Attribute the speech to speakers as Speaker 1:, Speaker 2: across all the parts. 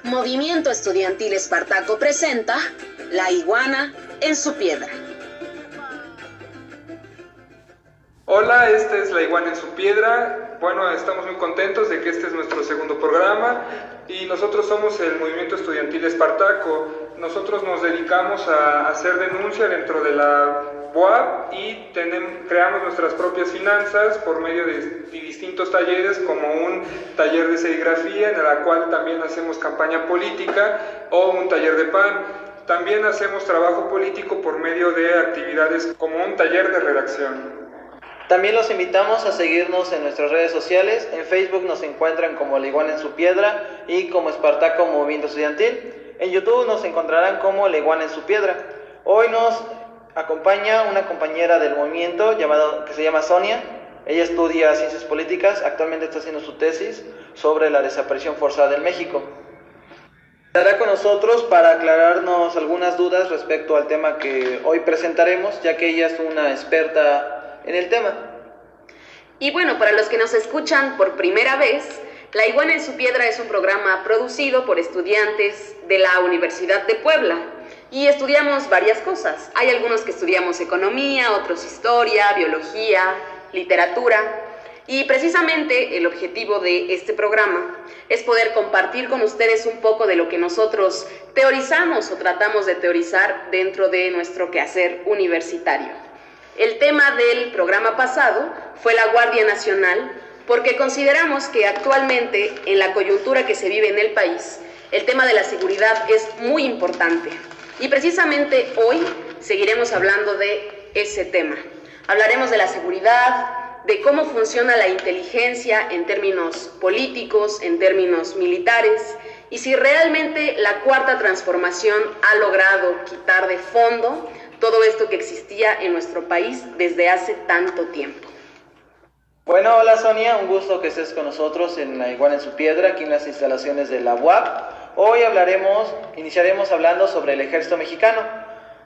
Speaker 1: Movimiento Estudiantil Espartaco presenta La Iguana en su Piedra.
Speaker 2: Hola, esta es La Iguana en su Piedra. Bueno, estamos muy contentos de que este es nuestro segundo programa y nosotros somos el Movimiento Estudiantil Espartaco. Nosotros nos dedicamos a hacer denuncia dentro de la UAP y creamos nuestras propias finanzas por medio de distintos talleres, como un taller de serigrafía en la cual también hacemos campaña política, o un taller de pan. También hacemos trabajo político por medio de actividades como un taller de redacción.
Speaker 3: También los invitamos a seguirnos en nuestras redes sociales. En Facebook nos encuentran como La Iguana en su Piedra y como Espartaco Movimiento Estudiantil. En YouTube nos encontrarán como La Iguana en su Piedra. Hoy nos acompaña una compañera del movimiento que se llama Sonia. Ella estudia Ciencias Políticas, actualmente está haciendo su tesis sobre la desaparición forzada en México. Estará con nosotros para aclararnos algunas dudas respecto al tema que hoy presentaremos, ya que ella es una experta en el tema.
Speaker 4: Y bueno, para los que nos escuchan por primera vez, La Iguana en su Piedra es un programa producido por estudiantes de la Universidad de Puebla y estudiamos varias cosas. Hay algunos que estudiamos economía, otros historia, biología, literatura, y precisamente el objetivo de este programa es poder compartir con ustedes un poco de lo que nosotros teorizamos o tratamos de teorizar dentro de nuestro quehacer universitario. El tema del programa pasado fue la Guardia Nacional, porque consideramos que actualmente, en la coyuntura que se vive en el país, el tema de la seguridad es muy importante. Y precisamente hoy seguiremos hablando de ese tema. Hablaremos de la seguridad, de cómo funciona la inteligencia en términos políticos, en términos militares, y si realmente la Cuarta Transformación ha logrado quitar de fondo todo esto que existía en nuestro país desde hace tanto tiempo.
Speaker 3: Bueno, hola Sonia, un gusto que estés con nosotros en La Iguana en su Piedra, aquí en las instalaciones de la UAP. Hoy iniciaremos hablando sobre el ejército mexicano.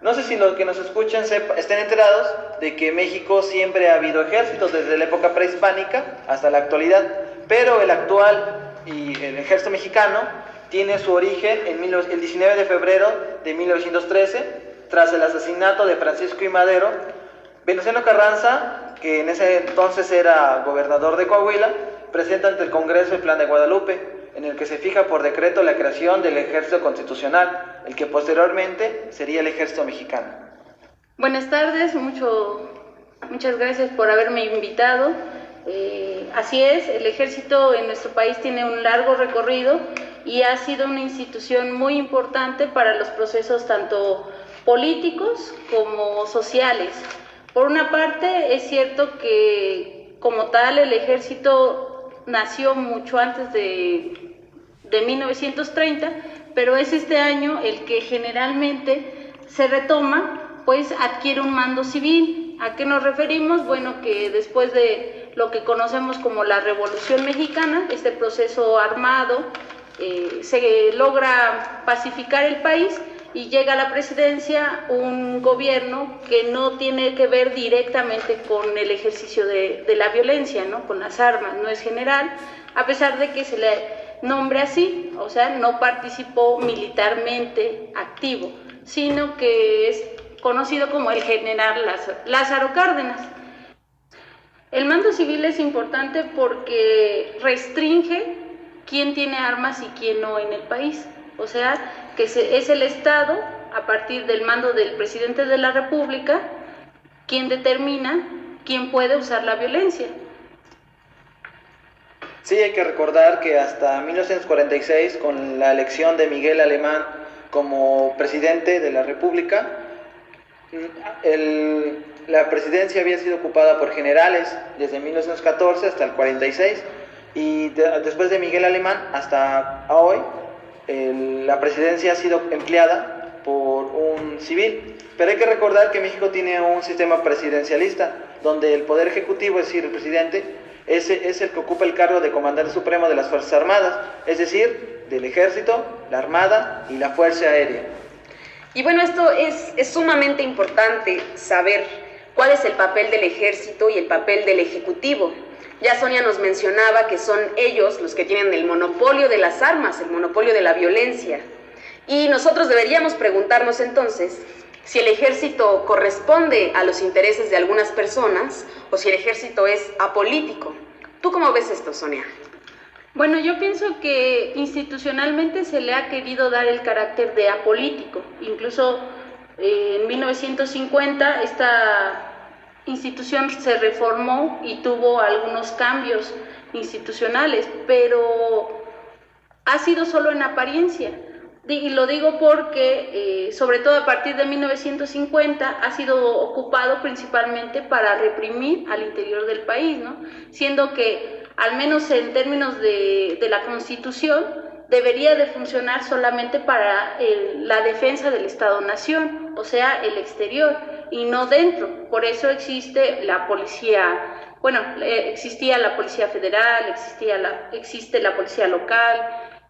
Speaker 3: No sé si los que nos escuchan estén enterados de que México siempre ha habido ejércitos desde la época prehispánica hasta la actualidad, pero el actual y el ejército mexicano tiene su origen en el 19 de febrero de 1913, tras el asesinato de Francisco I. Madero. Venustiano Carranza, que en ese entonces era gobernador de Coahuila, presenta ante el Congreso el Plan de Guadalupe, en el que se fija por decreto la creación del Ejército Constitucional, el que posteriormente sería el Ejército Mexicano.
Speaker 5: Buenas tardes, muchas gracias por haberme invitado. Así es, el Ejército en nuestro país tiene un largo recorrido y ha sido una institución muy importante para los procesos tanto políticos como sociales. Por una parte, es cierto que como tal el ejército nació mucho antes de 1930, pero es este año el que generalmente se retoma, pues adquiere un mando civil. ¿A qué nos referimos? Bueno, que después de lo que conocemos como la Revolución Mexicana, este proceso armado, se logra pacificar el país y llega a la presidencia un gobierno que no tiene que ver directamente con el ejercicio de la violencia, ¿no? Con las armas, no es general, a pesar de que se le nombre así, o sea, no participó militarmente activo, sino que es conocido como el general Lázaro Cárdenas. El mando civil es importante porque restringe quién tiene armas y quién no en el país, o sea, que es el Estado, a partir del mando del presidente de la República, quien determina quién puede usar la violencia.
Speaker 3: Sí, hay que recordar que hasta 1946, con la elección de Miguel Alemán como presidente de la República, la presidencia había sido ocupada por generales desde 1914 hasta el 46, y después de Miguel Alemán hasta hoy, la presidencia ha sido empleada por un civil. Pero hay que recordar que México tiene un sistema presidencialista, donde el poder ejecutivo, es decir, el presidente, es el que ocupa el cargo de comandante supremo de las Fuerzas Armadas, es decir, del Ejército, la Armada y la Fuerza Aérea.
Speaker 4: Y bueno, esto es sumamente importante saber cuál es el papel del Ejército y el papel del Ejecutivo. Ya Sonia nos mencionaba que son ellos los que tienen el monopolio de las armas, el monopolio de la violencia. Y nosotros deberíamos preguntarnos entonces si el ejército corresponde a los intereses de algunas personas o si el ejército es apolítico. ¿Tú cómo ves esto, Sonia?
Speaker 5: Bueno, yo pienso que institucionalmente se le ha querido dar el carácter de apolítico. Incluso en 1950 esta institución se reformó y tuvo algunos cambios institucionales, pero ha sido solo en apariencia. Y lo digo porque, sobre todo a partir de 1950, ha sido ocupado principalmente para reprimir al interior del país, ¿no? Siendo que, al menos en términos de la Constitución, debería de funcionar solamente para la defensa del Estado-Nación, o sea, el exterior, y no dentro. Por eso existe la policía, existía la Policía Federal, existe la policía local,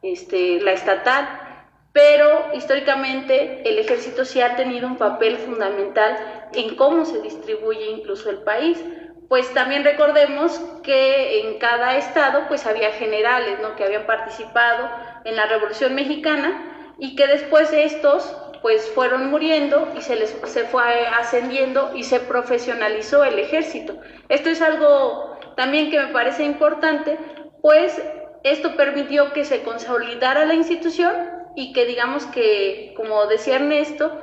Speaker 5: la estatal, pero históricamente el ejército sí ha tenido un papel fundamental en cómo se distribuye incluso el país. Pues también recordemos que en cada estado pues había generales, ¿no?, que habían participado en la Revolución Mexicana y que después estos pues fueron muriendo y se fue ascendiendo y se profesionalizó el ejército. Esto es algo también que me parece importante, pues esto permitió que se consolidara la institución y que, digamos que, como decía Ernesto,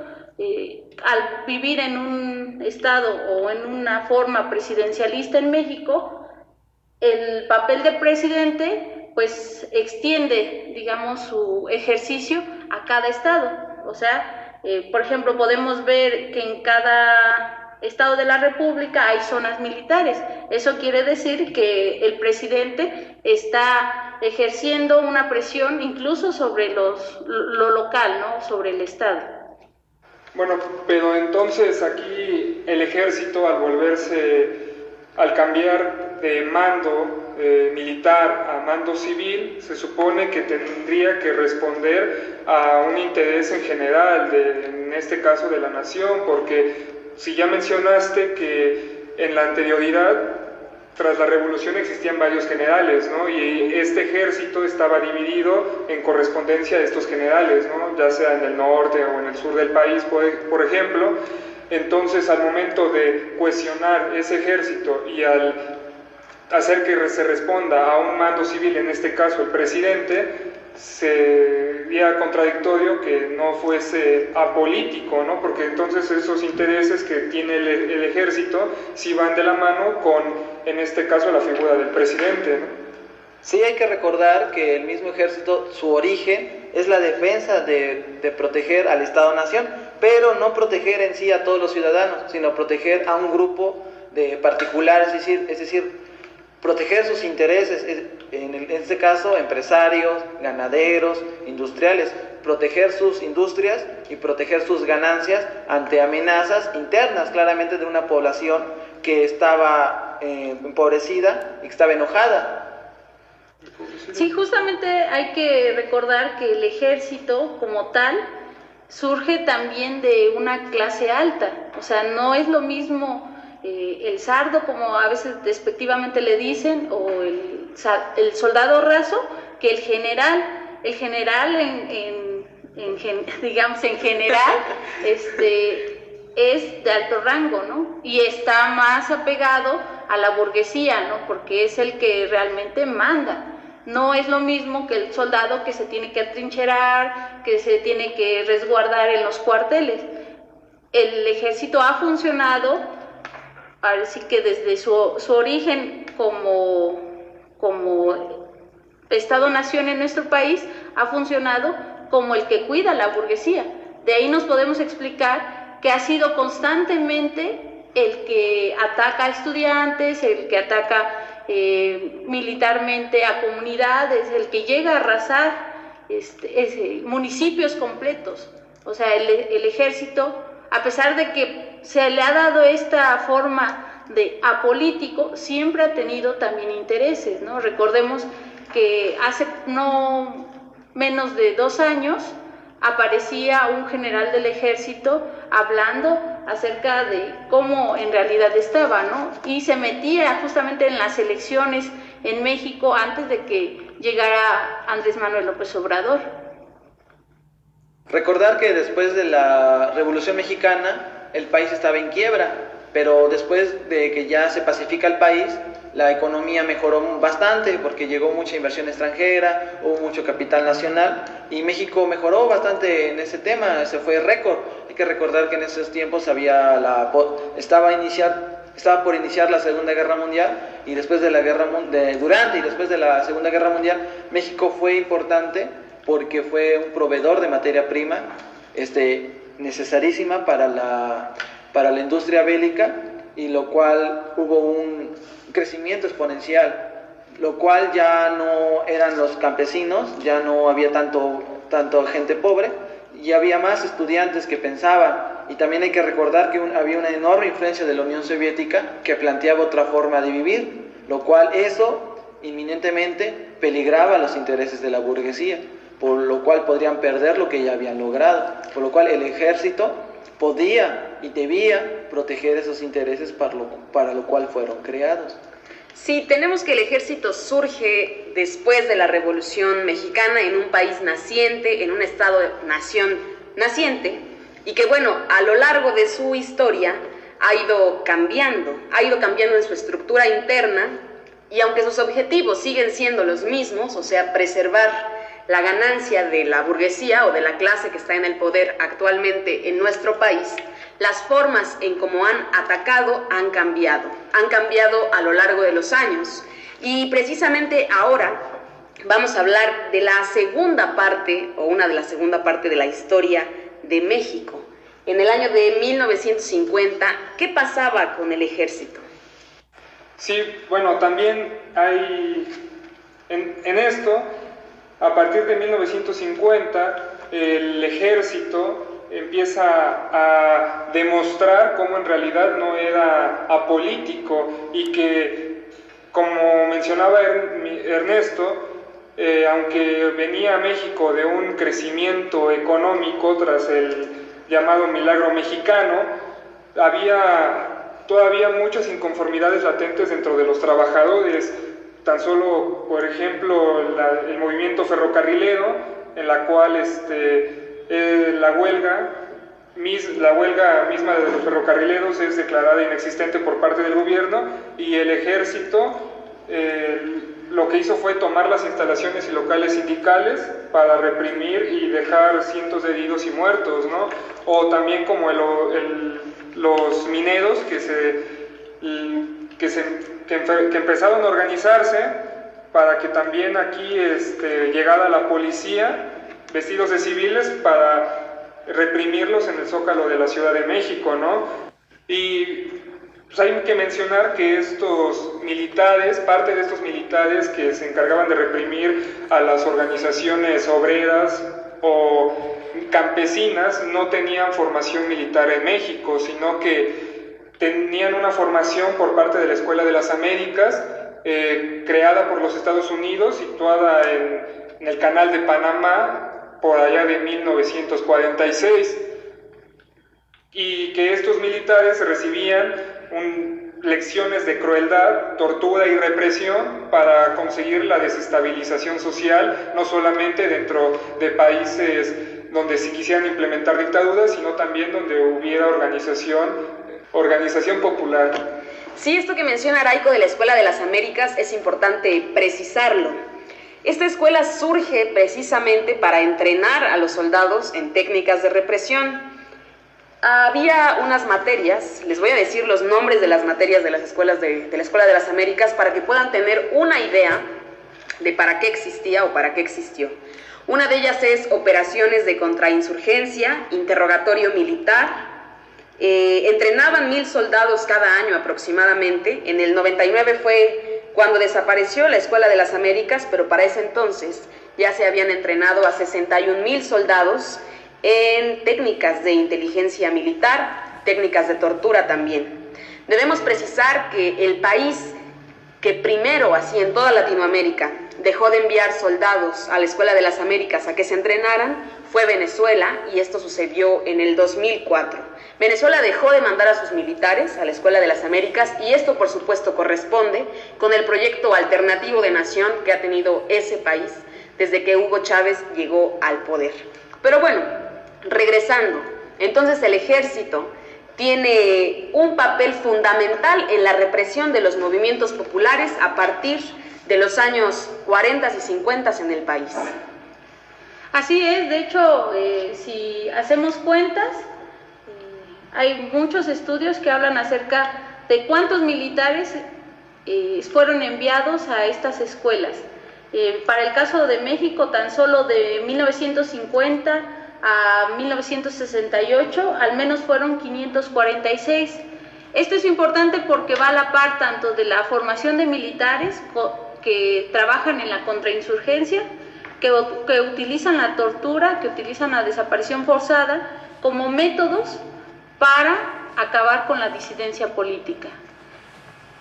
Speaker 5: al vivir en un estado o en una forma presidencialista en México, el papel del presidente pues extiende, digamos, su ejercicio a cada estado. O sea, por ejemplo, podemos ver que en cada estado de la República hay zonas militares. Eso quiere decir que el presidente está ejerciendo una presión incluso sobre lo local, ¿no?, sobre el estado.
Speaker 2: Bueno, pero entonces aquí el ejército al cambiar de mando militar a mando civil, se supone que tendría que responder a un interés en general, en este caso de la nación, porque si ya mencionaste que en la anterioridad, tras la revolución, existían varios generales, ¿no? Y este ejército estaba dividido en correspondencia de estos generales, ¿no?, ya sea en el norte o en el sur del país, por ejemplo. Entonces, al momento de cohesionar ese ejército y al hacer que se responda a un mando civil, en este caso el presidente, sería contradictorio que no fuese apolítico, ¿no? Porque entonces esos intereses que tiene el ejército sí van de la mano con, en este caso, la figura del presidente, ¿no?
Speaker 3: Sí, hay que recordar que el mismo ejército, su origen es la defensa de proteger al Estado-Nación, pero no proteger en sí a todos los ciudadanos, sino proteger a un grupo de particulares, es decir, proteger sus intereses, en este caso empresarios, ganaderos, industriales, proteger sus industrias y proteger sus ganancias ante amenazas internas, claramente, de una población que estaba empobrecida y que estaba enojada.
Speaker 5: Sí, justamente hay que recordar que el ejército como tal surge también de una clase alta, o sea, no es lo mismo el sardo, como a veces despectivamente le dicen, o el soldado raso, que el general. El general digamos en general es de alto rango, ¿no? Y está más apegado a la burguesía, ¿no?, porque es el que realmente manda. No es lo mismo que el soldado que se tiene que atrincherar, que se tiene que resguardar en los cuarteles. El ejército ha funcionado, ahora sí que desde su origen como Estado-nación en nuestro país, ha funcionado como el que cuida a la burguesía. De ahí nos podemos explicar que ha sido constantemente el que ataca a estudiantes, el que ataca militarmente a comunidades, el que llega a arrasar municipios completos. O sea, el ejército, a pesar de que se le ha dado esta forma de apolítico, siempre ha tenido también intereses, ¿no? Recordemos que hace no menos de 2 años aparecía un general del ejército hablando acerca de cómo en realidad estaba, ¿no? Y se metía justamente en las elecciones en México antes de que llegara Andrés Manuel López Obrador.
Speaker 3: Recordar que después de la Revolución Mexicana el país estaba en quiebra, pero después de que ya se pacifica el país, la economía mejoró bastante porque llegó mucha inversión extranjera, hubo mucho capital nacional y México mejoró bastante en ese tema, ese fue récord. Hay que recordar que en esos tiempos estaba por iniciar la Segunda Guerra Mundial y después de durante y después de la Segunda Guerra Mundial México fue importante porque fue un proveedor de materia prima necesarísima para la industria bélica, y lo cual hubo un crecimiento exponencial, lo cual ya no eran los campesinos, ya no había tanto gente pobre y había más estudiantes que pensaban. Y también hay que recordar que había una enorme influencia de la Unión Soviética que planteaba otra forma de vivir, lo cual eso inminentemente peligraba los intereses de la burguesía, por lo cual podrían perder lo que ya habían logrado, por lo cual el ejército podía y debía proteger esos intereses para lo cual fueron creados.
Speaker 4: Sí, tenemos que el ejército surge después de la Revolución Mexicana en un país naciente, en un estado-nación naciente, y que bueno, a lo largo de su historia ha ido cambiando en su estructura interna, y aunque sus objetivos siguen siendo los mismos, o sea, preservar la ganancia de la burguesía o de la clase que está en el poder actualmente en nuestro país, las formas en cómo han atacado han cambiado a lo largo de los años. Y precisamente ahora vamos a hablar de la segunda parte, o una de la segunda parte de la historia de México. En el año de 1950, ¿qué pasaba con el ejército?
Speaker 2: Sí, bueno, también hay en esto, a partir de 1950, el ejército empieza a demostrar cómo en realidad no era apolítico y que, como mencionaba Ernesto, aunque venía a México de un crecimiento económico tras el llamado milagro mexicano, había todavía muchas inconformidades latentes dentro de los trabajadores. Tan solo, por ejemplo, el movimiento ferrocarrilero, en la cual la huelga misma de los ferrocarrileros es declarada inexistente por parte del gobierno, y el ejército lo que hizo fue tomar las instalaciones y locales sindicales para reprimir y dejar cientos de heridos y muertos, ¿no? O también como los mineros que empezaron a organizarse para que también aquí llegara la policía vestidos de civiles para reprimirlos en el Zócalo de la Ciudad de México, ¿no? Y pues hay que mencionar que parte de estos militares que se encargaban de reprimir a las organizaciones obreras o campesinas no tenían formación militar en México, sino que tenían una formación por parte de la Escuela de las Américas, creada por los Estados Unidos, situada en el Canal de Panamá, por allá de 1946, y que estos militares recibían lecciones de crueldad, tortura y represión para conseguir la desestabilización social, no solamente dentro de países donde se quisieran implementar dictaduras, sino también donde hubiera organización popular.
Speaker 4: Sí, esto que menciona Araico de la Escuela de las Américas es importante precisarlo. Esta escuela surge precisamente para entrenar a los soldados en técnicas de represión. Había unas materias, les voy a decir los nombres de las materias de las escuelas de la Escuela de las Américas para que puedan tener una idea de para qué existía o para qué existió. Una de ellas es operaciones de contrainsurgencia, interrogatorio militar. Entrenaban 1,000 soldados cada año aproximadamente. En el 99 fue cuando desapareció la Escuela de las Américas, pero para ese entonces ya se habían entrenado a 61,000 soldados en técnicas de inteligencia militar, técnicas de tortura también. Debemos precisar que el país que primero, así en toda Latinoamérica, dejó de enviar soldados a la Escuela de las Américas a que se entrenaran fue Venezuela, y esto sucedió en el 2004. Venezuela dejó de mandar a sus militares a la Escuela de las Américas, y esto por supuesto corresponde con el proyecto alternativo de nación que ha tenido ese país desde que Hugo Chávez llegó al poder. Pero bueno, regresando, entonces el ejército tiene un papel fundamental en la represión de los movimientos populares a partir de los años 40 y 50 en el país.
Speaker 5: Así es, de hecho, si hacemos cuentas, hay muchos estudios que hablan acerca de cuántos militares fueron enviados a estas escuelas. Para el caso de México, tan solo de 1950 a 1968, al menos fueron 546. Esto es importante porque va a la par tanto de la formación de militares que trabajan en la contrainsurgencia, que utilizan la tortura, que utilizan la desaparición forzada como métodos para acabar con la disidencia política.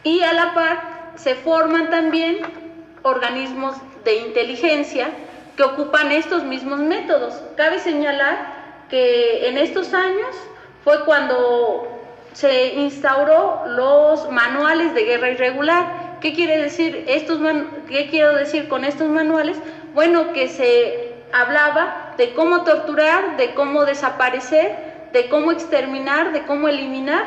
Speaker 5: Y a la par se forman también organismos de inteligencia que ocupan estos mismos métodos. Cabe señalar que en estos años fue cuando se instauró los manuales de guerra irregular. ¿Qué quiere decir qué quiero decir con estos manuales? Bueno, que se hablaba de cómo torturar, de cómo desaparecer, de cómo exterminar, de cómo eliminar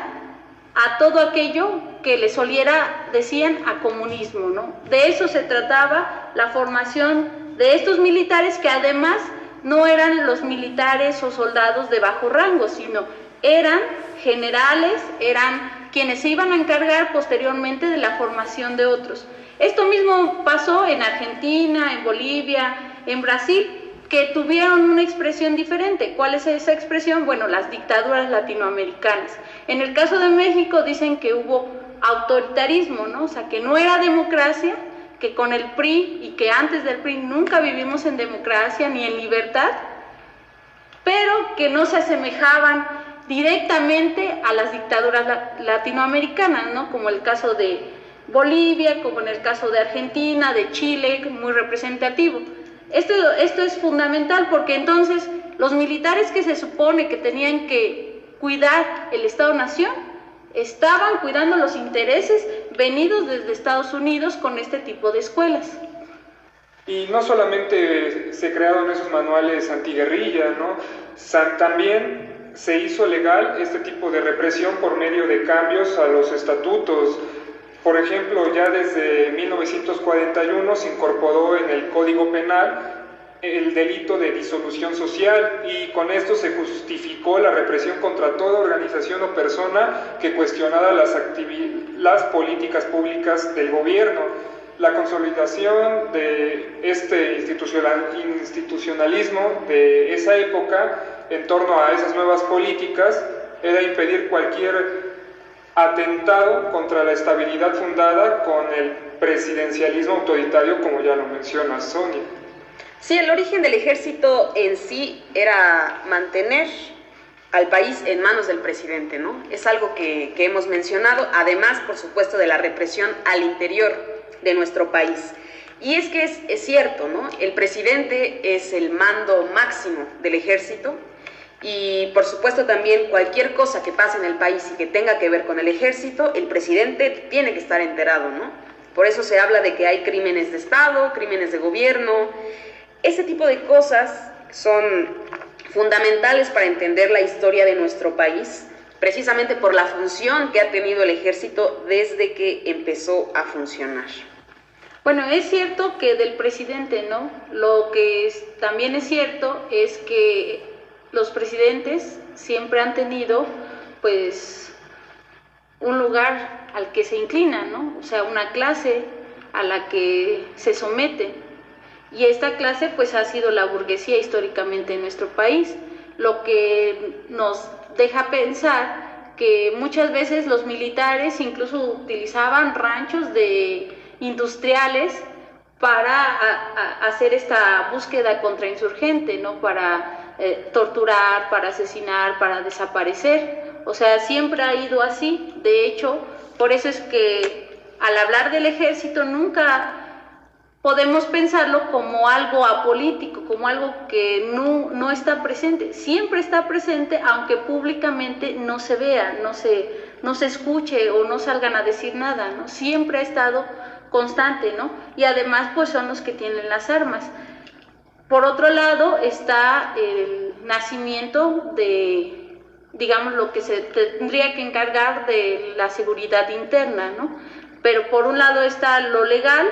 Speaker 5: a todo aquello que les oliera, decían, a comunismo, ¿no? De eso se trataba la formación de estos militares, que además no eran los militares o soldados de bajo rango, sino eran generales, eran quienes se iban a encargar posteriormente de la formación de otros. Esto mismo pasó en Argentina, en Bolivia, en Brasil, que tuvieron una expresión diferente. ¿Cuál es esa expresión? Bueno, las dictaduras latinoamericanas. En el caso de México dicen que hubo autoritarismo, ¿no? O sea, que no era democracia, que con el PRI y que antes del PRI nunca vivimos en democracia ni en libertad, pero que no se asemejaban directamente a las dictaduras latinoamericanas, ¿no? Como el caso de Bolivia, como en el caso de Argentina, de Chile, muy representativo. Esto es fundamental porque entonces los militares que se supone que tenían que cuidar el Estado-Nación estaban cuidando los intereses venidos desde Estados Unidos con este tipo de escuelas.
Speaker 2: Y no solamente se crearon esos manuales antiguerrilla, ¿no? También se hizo legal este tipo de represión por medio de cambios a los estatutos. Por ejemplo, ya desde 1941 se incorporó en el Código Penal el delito de disolución social, y con esto se justificó la represión contra toda organización o persona que cuestionara las políticas públicas del gobierno. La consolidación de este institucionalismo de esa época en torno a esas nuevas políticas era impedir cualquier atentado contra la estabilidad fundada con el presidencialismo autoritario, como ya lo menciona Sonia.
Speaker 4: Sí, el origen del ejército en sí era mantener al país en manos del presidente, ¿no? Es algo que hemos mencionado, además, por supuesto, de la represión al interior de nuestro país. Y es que es cierto, ¿no? El presidente es el mando máximo del ejército, y por supuesto también cualquier cosa que pase en el país y que tenga que ver con el ejército, el presidente tiene que estar enterado, ¿no? Por eso se habla de que hay crímenes de Estado, crímenes de gobierno. Ese tipo de cosas son fundamentales para entender la historia de nuestro país, precisamente por la función que ha tenido el ejército desde que empezó a funcionar.
Speaker 5: Bueno, es cierto que del presidente, ¿no? Lo que también es cierto es que los presidentes siempre han tenido, pues, un lugar al que se inclinan, ¿no? O sea, una clase a la que se someten. Y esta clase, pues, ha sido la burguesía históricamente en nuestro país, lo que nos deja pensar que muchas veces los militares incluso utilizaban ranchos de industriales para hacer esta búsqueda contrainsurgente, ¿no? Para torturar, para asesinar, para desaparecer. O sea, siempre ha ido así. De hecho, por eso es que al hablar del ejército nunca podemos pensarlo como algo apolítico, como algo que no está presente. Siempre está presente, aunque públicamente no se vea, no se escuche o no salgan a decir nada, ¿no? Siempre ha estado constante, ¿no? Y además, pues son los que tienen las armas. Por otro lado, está el nacimiento de, digamos, lo que se tendría que encargar de la seguridad interna, ¿no? Pero por un lado está lo legal,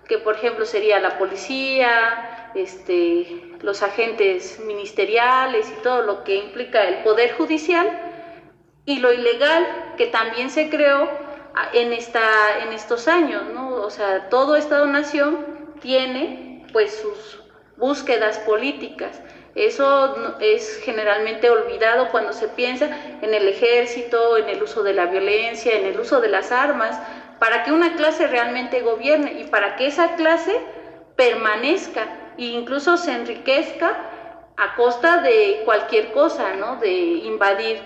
Speaker 5: que por ejemplo sería la policía, los agentes ministeriales y todo lo que implica el poder judicial, y lo ilegal, que también se creó en estos años, ¿no? O sea, todo Estado-nación tiene pues sus búsquedas políticas. Eso es generalmente olvidado cuando se piensa en el ejército, en el uso de la violencia, en el uso de las armas, para que una clase realmente gobierne y para que esa clase permanezca e incluso se enriquezca a costa de cualquier cosa, ¿no? De invadir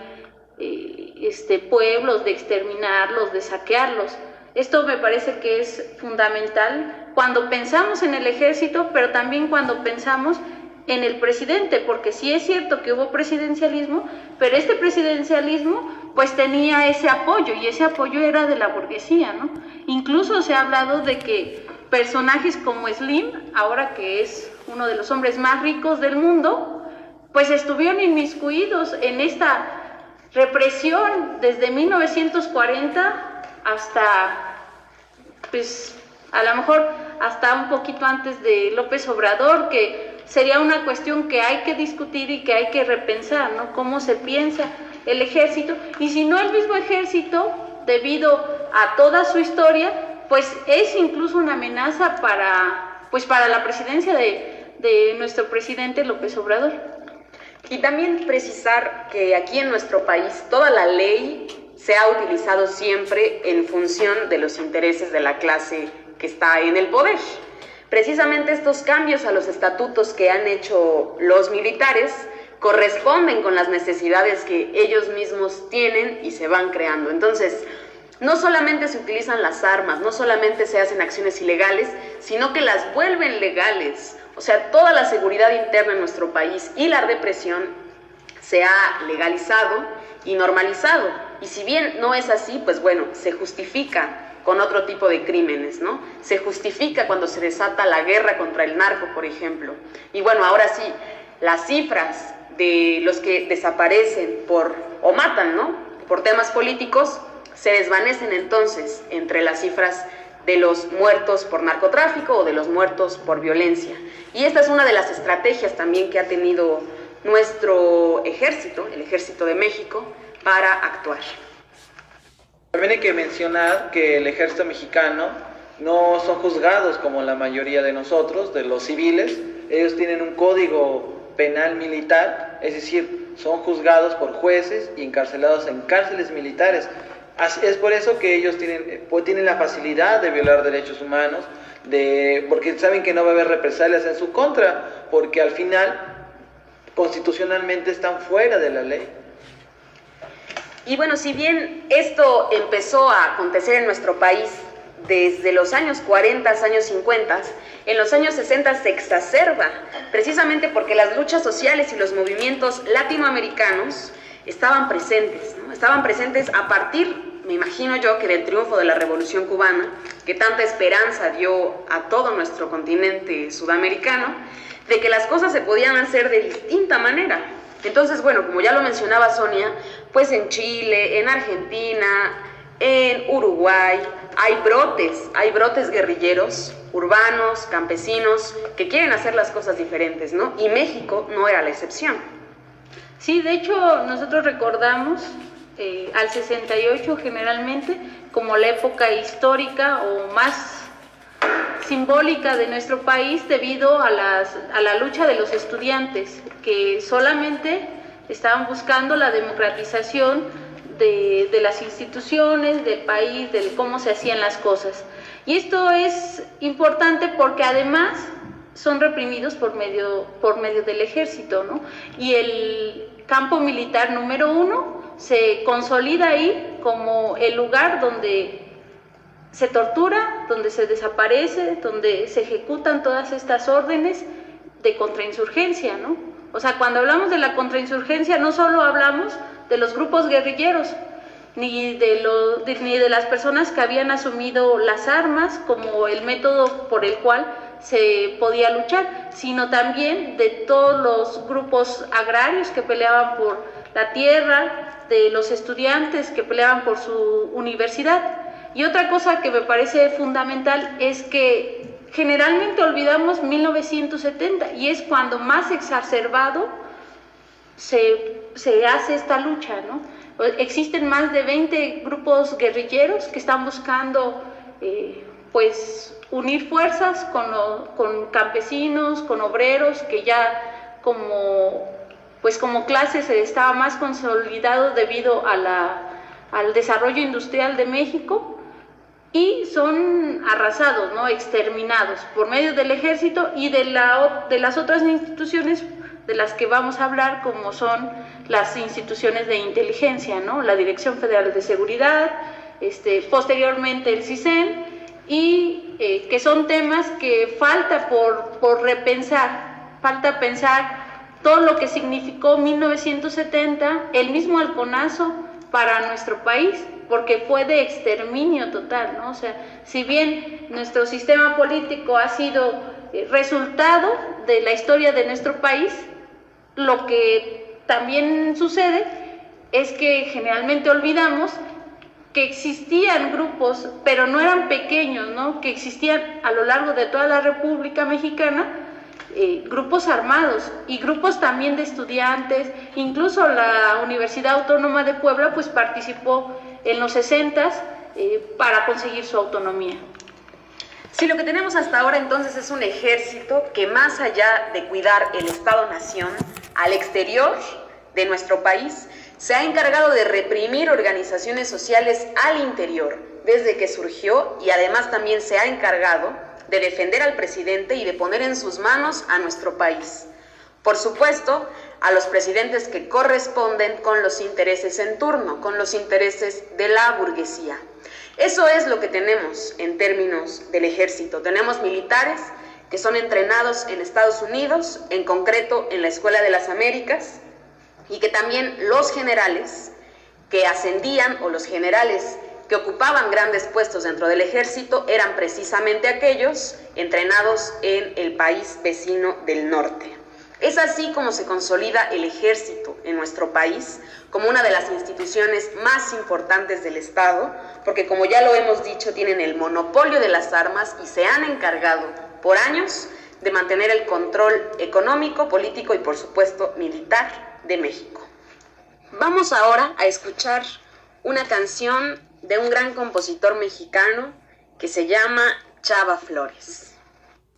Speaker 5: pueblos, de exterminarlos, de saquearlos. Esto me parece que es fundamental cuando pensamos en el ejército, pero también cuando pensamos en el presidente, porque sí es cierto que hubo presidencialismo, pero este presidencialismo pues tenía ese apoyo, y ese apoyo era de la burguesía, ¿no? Incluso se ha hablado de que personajes como Slim, ahora que es uno de los hombres más ricos del mundo, pues estuvieron inmiscuidos en esta represión desde 1940 hasta, pues a lo mejor hasta un poquito antes de López Obrador, que sería una cuestión que hay que discutir y que hay que repensar, ¿no? Cómo se piensa el ejército, y si no el mismo ejército, debido a toda su historia, pues es incluso una amenaza para la presidencia de nuestro presidente López Obrador.
Speaker 4: Y también precisar que aquí en nuestro país toda la ley se ha utilizado siempre en función de los intereses de la clase que está en el poder. Precisamente estos cambios a los estatutos que han hecho los militares corresponden con las necesidades que ellos mismos tienen y se van creando. Entonces, no solamente se utilizan las armas, no solamente se hacen acciones ilegales, sino que las vuelven legales. O sea, toda la seguridad interna en nuestro país y la represión se ha legalizado y normalizado. Y si bien no es así, pues bueno, se justifica con otro tipo de crímenes, ¿no? Se justifica cuando se desata la guerra contra el narco, por ejemplo. Y bueno, ahora sí, las cifras de los que desaparecen o matan, ¿no? Por temas políticos, se desvanecen entonces entre las cifras de los muertos por narcotráfico o de los muertos por violencia. Y esta es una de las estrategias también que ha tenido nuestro ejército, el Ejército de México, para actuar.
Speaker 3: También hay que mencionar que el ejército mexicano no son juzgados como la mayoría de nosotros, de los civiles. Ellos tienen un código penal militar, es decir, son juzgados por jueces y encarcelados en cárceles militares. Es por eso que ellos tienen la facilidad de violar derechos humanos, porque saben que no va a haber represalias en su contra, porque al final constitucionalmente están fuera de la ley.
Speaker 4: Y bueno, si bien esto empezó a acontecer en nuestro país desde los años 40, años 50, en los años 60 se exacerba, precisamente porque las luchas sociales y los movimientos latinoamericanos estaban presentes, ¿no? Estaban presentes a partir, me imagino yo, que del triunfo de la Revolución Cubana, que tanta esperanza dio a todo nuestro continente sudamericano, de que las cosas se podían hacer de distinta manera. Entonces, bueno, como ya lo mencionaba Sonia, pues en Chile, en Argentina, en Uruguay, hay brotes guerrilleros, urbanos, campesinos, que quieren hacer las cosas diferentes, ¿no? Y México no era la excepción.
Speaker 5: Sí, de hecho, nosotros recordamos al 68 generalmente como la época histórica o más simbólica de nuestro país debido a la lucha de los estudiantes, que solamente estaban buscando la democratización de las instituciones, del país, de cómo se hacían las cosas. Y esto es importante porque además son reprimidos por medio del ejército, ¿no? Y el campo militar número 1 se consolida ahí como el lugar donde se tortura, donde se desaparece, donde se ejecutan todas estas órdenes de contrainsurgencia, ¿no? O sea, cuando hablamos de la contrainsurgencia no solo hablamos de los grupos guerrilleros, ni de las personas que habían asumido las armas como el método por el cual se podía luchar, sino también de todos los grupos agrarios que peleaban por la tierra, de los estudiantes que peleaban por su universidad. Y otra cosa que me parece fundamental es que generalmente olvidamos 1970 y es cuando más exacerbado se hace esta lucha, ¿no? Existen más de 20 grupos guerrilleros que están buscando pues unir fuerzas con campesinos, con obreros, que ya como clase se estaba más consolidado debido al desarrollo industrial de México, y son arrasados, ¿no? Exterminados por medio del ejército y de las otras instituciones de las que vamos a hablar, como son las instituciones de inteligencia, ¿no? La Dirección Federal de Seguridad, posteriormente el CISEN, y que son temas que falta por repensar, falta pensar todo lo que significó 1970, el mismo halconazo para nuestro país, porque fue de exterminio total, ¿no? O sea, si bien nuestro sistema político ha sido resultado de la historia de nuestro país, lo que también sucede es que generalmente olvidamos que existían grupos, pero no eran pequeños, ¿no? Que existían a lo largo de toda la República Mexicana, grupos armados y grupos también de estudiantes. Incluso la Universidad Autónoma de Puebla pues participó en los 60s para conseguir su autonomía.
Speaker 4: Sí, lo que tenemos hasta ahora entonces es un ejército que, más allá de cuidar el Estado-Nación al exterior de nuestro país, se ha encargado de reprimir organizaciones sociales al interior desde que surgió, y además también se ha encargado de defender al presidente y de poner en sus manos a nuestro país. Por supuesto, a los presidentes que corresponden con los intereses en turno, con los intereses de la burguesía. Eso es lo que tenemos en términos del ejército. Tenemos militares que son entrenados en Estados Unidos, en concreto en la Escuela de las Américas, y que también los generales que ascendían, o los generales que ocupaban grandes puestos dentro del ejército, eran precisamente aquellos entrenados en el país vecino del norte. Es así como se consolida el ejército en nuestro país como una de las instituciones más importantes del Estado, porque, como ya lo hemos dicho, tienen el monopolio de las armas y se han encargado por años de mantener el control económico, político y, por supuesto, militar de México. Vamos ahora a escuchar una canción de un gran compositor mexicano que se llama Chava Flores.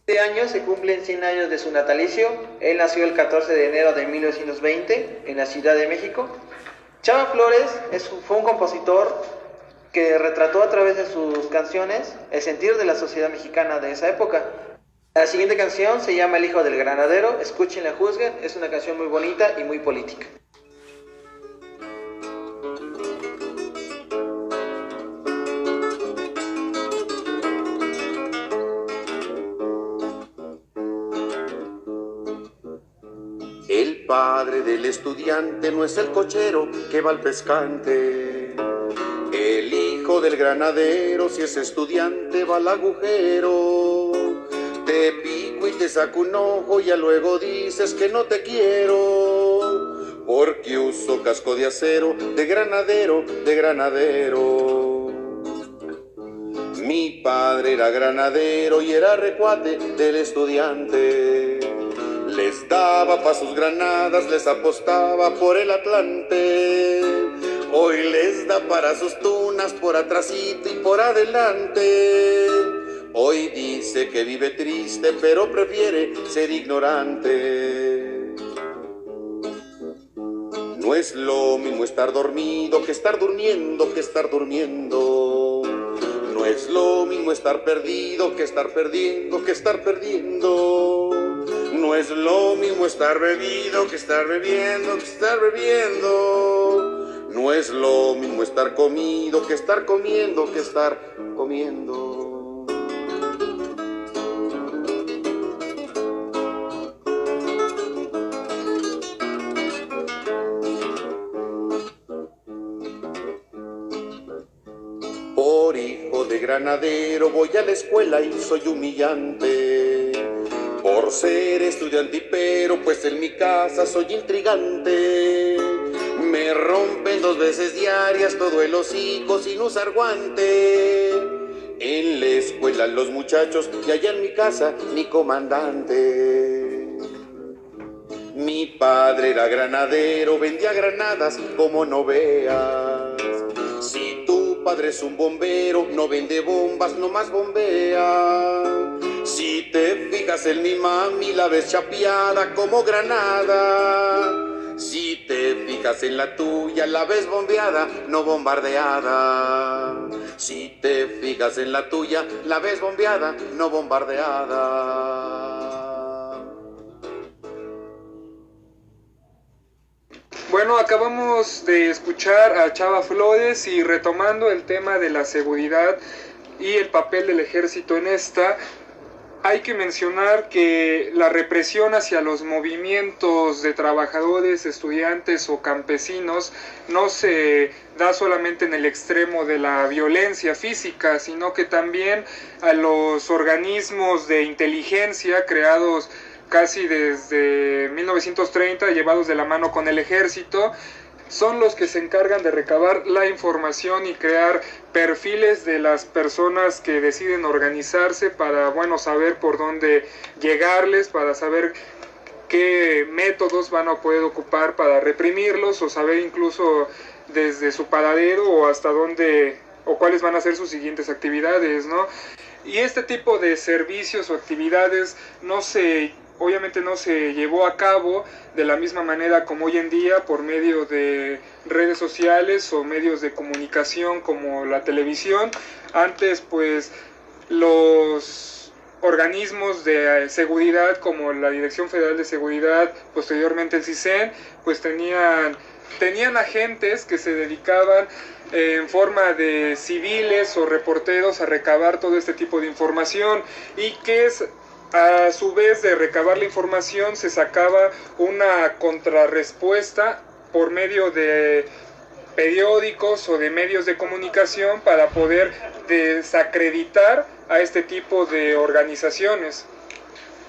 Speaker 3: Este año se cumplen 100 años de su natalicio. Él nació el 14 de enero de 1920 en la Ciudad de México. Chava Flores fue un compositor que retrató a través de sus canciones el sentir de la sociedad mexicana de esa época. La siguiente canción se llama El hijo del granadero. Escúchenla, juzguen. Es una canción muy bonita y muy política.
Speaker 6: El padre del estudiante no es el cochero que va al pescante. El hijo del granadero, si es estudiante, va al agujero. Te pico y te saco un ojo, ya luego dices que no te quiero, porque uso casco de acero, de granadero, de granadero. Mi padre era granadero y era recuate del estudiante. Les daba pa' sus granadas, les apostaba por el Atlante. Hoy les da para sus tunas por atrasito y por adelante. Hoy dice que vive triste, pero prefiere ser ignorante. No es lo mismo estar dormido que estar durmiendo, que estar durmiendo. No es lo mismo estar perdido que estar perdiendo, que estar perdiendo. No es lo mismo estar bebido que estar bebiendo, que estar bebiendo. No es lo mismo estar comido que estar comiendo que estar comiendo. Por hijo de granadero voy a la escuela y soy humillante. Por ser estudiantipero, pues en mi casa soy intrigante. Me rompen 2 veces diarias todo el hocico sin usar guante. En la escuela los muchachos y allá en mi casa mi comandante. Mi padre era granadero, vendía granadas como no veas. Si tu padre es un bombero, no vende bombas, nomás bombea. Si te fijas en mi mami, la ves chapeada como granada. Si te fijas en la tuya, la ves bombeada, no bombardeada. Si te fijas en la tuya, la ves bombeada, no bombardeada.
Speaker 2: Bueno, acabamos de escuchar a Chava Flores y retomando el tema de la seguridad y el papel del ejército en esta, hay que mencionar que la represión hacia los movimientos de trabajadores, estudiantes o campesinos no se da solamente en el extremo de la violencia física, sino que también a los organismos de inteligencia creados casi desde 1930, llevados de la mano con el ejército, son los que se encargan de recabar la información y crear perfiles de las personas que deciden organizarse para, bueno, saber por dónde llegarles, para saber qué métodos van a poder ocupar para reprimirlos o saber incluso desde su paradero o hasta dónde o cuáles van a ser sus siguientes actividades, ¿no? Y este tipo de servicios o actividades obviamente no se llevó a cabo de la misma manera como hoy en día por medio de redes sociales o medios de comunicación como la televisión. Antes, pues, los organismos de seguridad como la Dirección Federal de Seguridad, posteriormente el CISEN, pues tenían agentes que se dedicaban en forma de civiles o reporteros a recabar todo este tipo de información y que a su vez de recabar la información se sacaba una contrarrespuesta por medio de periódicos o de medios de comunicación para poder desacreditar a este tipo de organizaciones.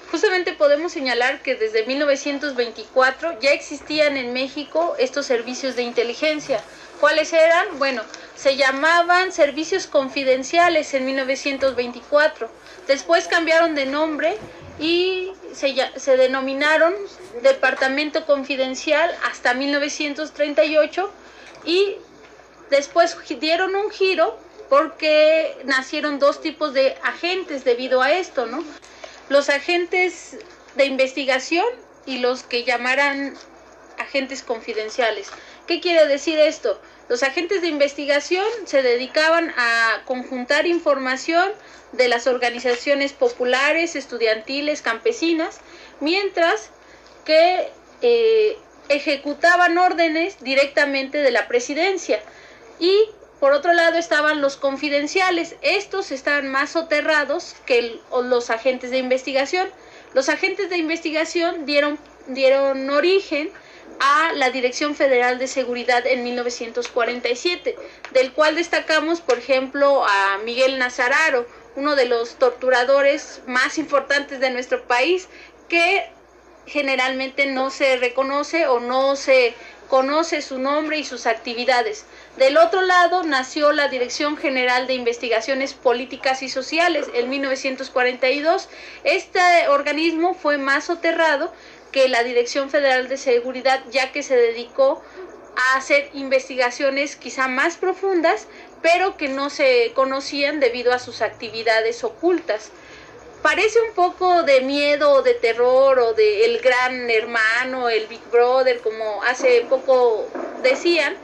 Speaker 5: Justamente podemos señalar que desde 1924 ya existían en México estos servicios de inteligencia. ¿Cuáles eran? Bueno, se llamaban servicios confidenciales en 1924. Después cambiaron de nombre y se denominaron Departamento Confidencial hasta 1938 y después dieron un giro porque nacieron 2 tipos de agentes debido a esto, ¿no? Los agentes de investigación y los que llamaran agentes confidenciales. ¿Qué quiere decir esto? Los agentes de investigación se dedicaban a conjuntar información de las organizaciones populares, estudiantiles, campesinas, mientras que ejecutaban órdenes directamente de la presidencia. Y por otro lado estaban los confidenciales. Estos estaban más soterrados que los agentes de investigación. Los agentes de investigación dieron origen a la Dirección Federal de Seguridad en 1947, del cual destacamos, por ejemplo, a Miguel Nazararo, uno de los torturadores más importantes de nuestro país, que generalmente no se reconoce o no se conoce su nombre y sus actividades. Del otro lado nació la Dirección General de Investigaciones Políticas y Sociales en 1942. Este organismo fue más soterrado que la Dirección Federal de Seguridad, ya que se dedicó a hacer investigaciones quizá más profundas, pero que no se conocían debido a sus actividades ocultas. Parece un poco de miedo o de terror o de el gran hermano, el Big Brother, como hace poco decían,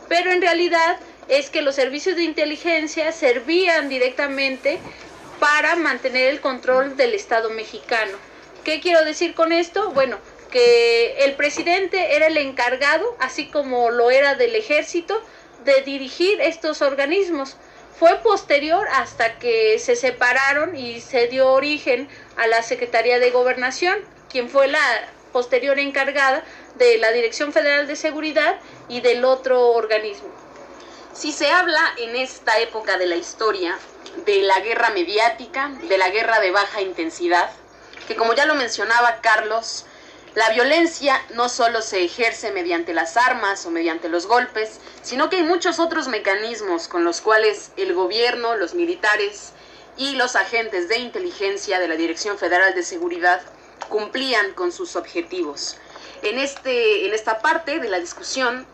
Speaker 5: pero en realidad es que los servicios de inteligencia servían directamente para mantener el control del Estado mexicano. ¿Qué quiero decir con esto? Bueno, que el presidente era el encargado, así como lo era del ejército, de dirigir estos organismos. Fue posterior hasta que se separaron y se dio origen a la Secretaría de Gobernación, quien fue la posterior encargada de la Dirección Federal de Seguridad y del otro organismo.
Speaker 4: Si se habla en esta época de la historia de la guerra mediática, de la guerra de baja intensidad, que como ya lo mencionaba Carlos, la violencia no solo se ejerce mediante las armas o mediante los golpes, sino que hay muchos otros mecanismos con los cuales el gobierno, los militares y los agentes de inteligencia de la Dirección Federal de Seguridad cumplían con sus objetivos. En esta parte de la discusión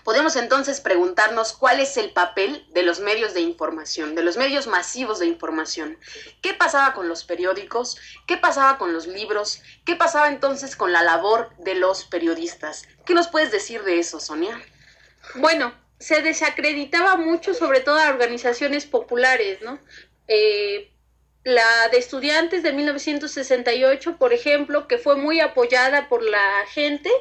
Speaker 4: podemos entonces preguntarnos cuál es el papel de los medios de información, de los medios masivos de información. ¿Qué pasaba con los periódicos? ¿Qué pasaba con los libros? ¿Qué pasaba entonces con la labor de los periodistas? ¿Qué nos puedes decir de eso, Sonia?
Speaker 5: Bueno, se desacreditaba mucho, sobre todo a organizaciones populares, ¿no? La de estudiantes de 1968, por ejemplo, que fue muy apoyada por la gente.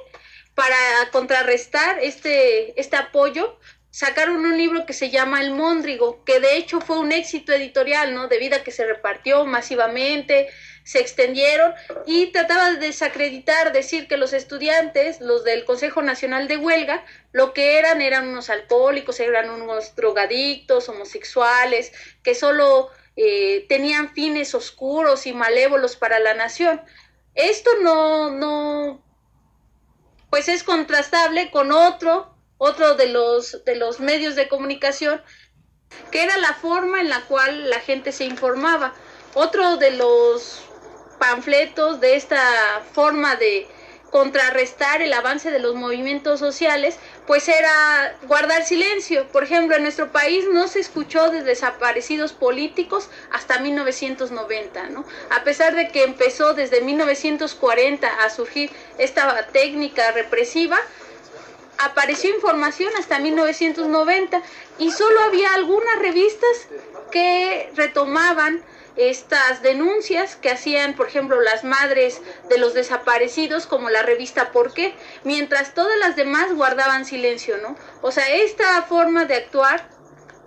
Speaker 5: Para contrarrestar este apoyo, sacaron un libro que se llama El Móndrigo, que de hecho fue un éxito editorial, ¿no? Debido a que se repartió masivamente, se extendieron y trataba de desacreditar, decir que los estudiantes, los del Consejo Nacional de Huelga, lo que eran unos alcohólicos, eran unos drogadictos, homosexuales, que solo tenían fines oscuros y malévolos para la nación. Esto no pues es contrastable con otro de los medios de comunicación, que era la forma en la cual la gente se informaba. Otro de los panfletos de esta forma de contrarrestar el avance de los movimientos sociales, pues era guardar silencio. Por ejemplo, en nuestro país no se escuchó de desaparecidos políticos hasta 1990, ¿no? A pesar de que empezó desde 1940 a surgir esta técnica represiva, apareció información hasta 1990 y solo había algunas revistas que retomaban estas denuncias que hacían, por ejemplo, las madres de los desaparecidos, como la revista ¿Por qué?, mientras todas las demás guardaban silencio, ¿no? O sea, esta forma de actuar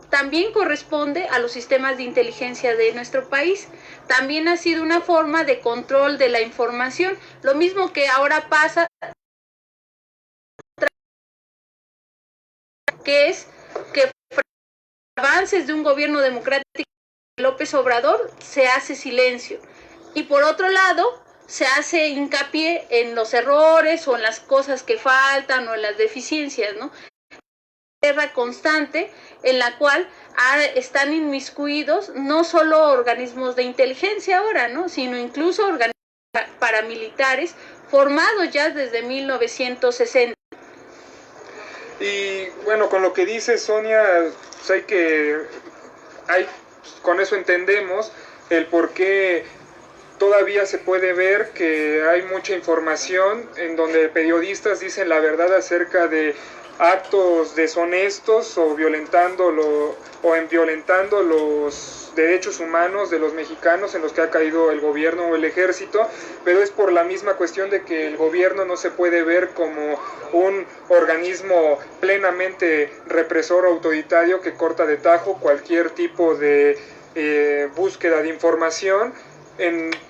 Speaker 5: también corresponde a los sistemas de inteligencia de nuestro país. También ha sido una forma de control de la información, lo mismo que ahora pasa, que es que avances de un gobierno democrático López Obrador se hace silencio y por otro lado se hace hincapié en los errores o en las cosas que faltan o en las deficiencias, ¿no? Guerra constante en la cual están inmiscuidos no solo organismos de inteligencia ahora, ¿no?, sino incluso organismos paramilitares formados ya desde 1960.
Speaker 2: Y bueno, con lo que dice Sonia, pues con eso entendemos el por qué todavía se puede ver que hay mucha información en donde periodistas dicen la verdad acerca de actos deshonestos o violentando los derechos humanos de los mexicanos en los que ha caído el gobierno o el ejército, pero es por la misma cuestión de que el gobierno no se puede ver como un organismo plenamente represor autoritario que corta de tajo cualquier tipo de búsqueda de información,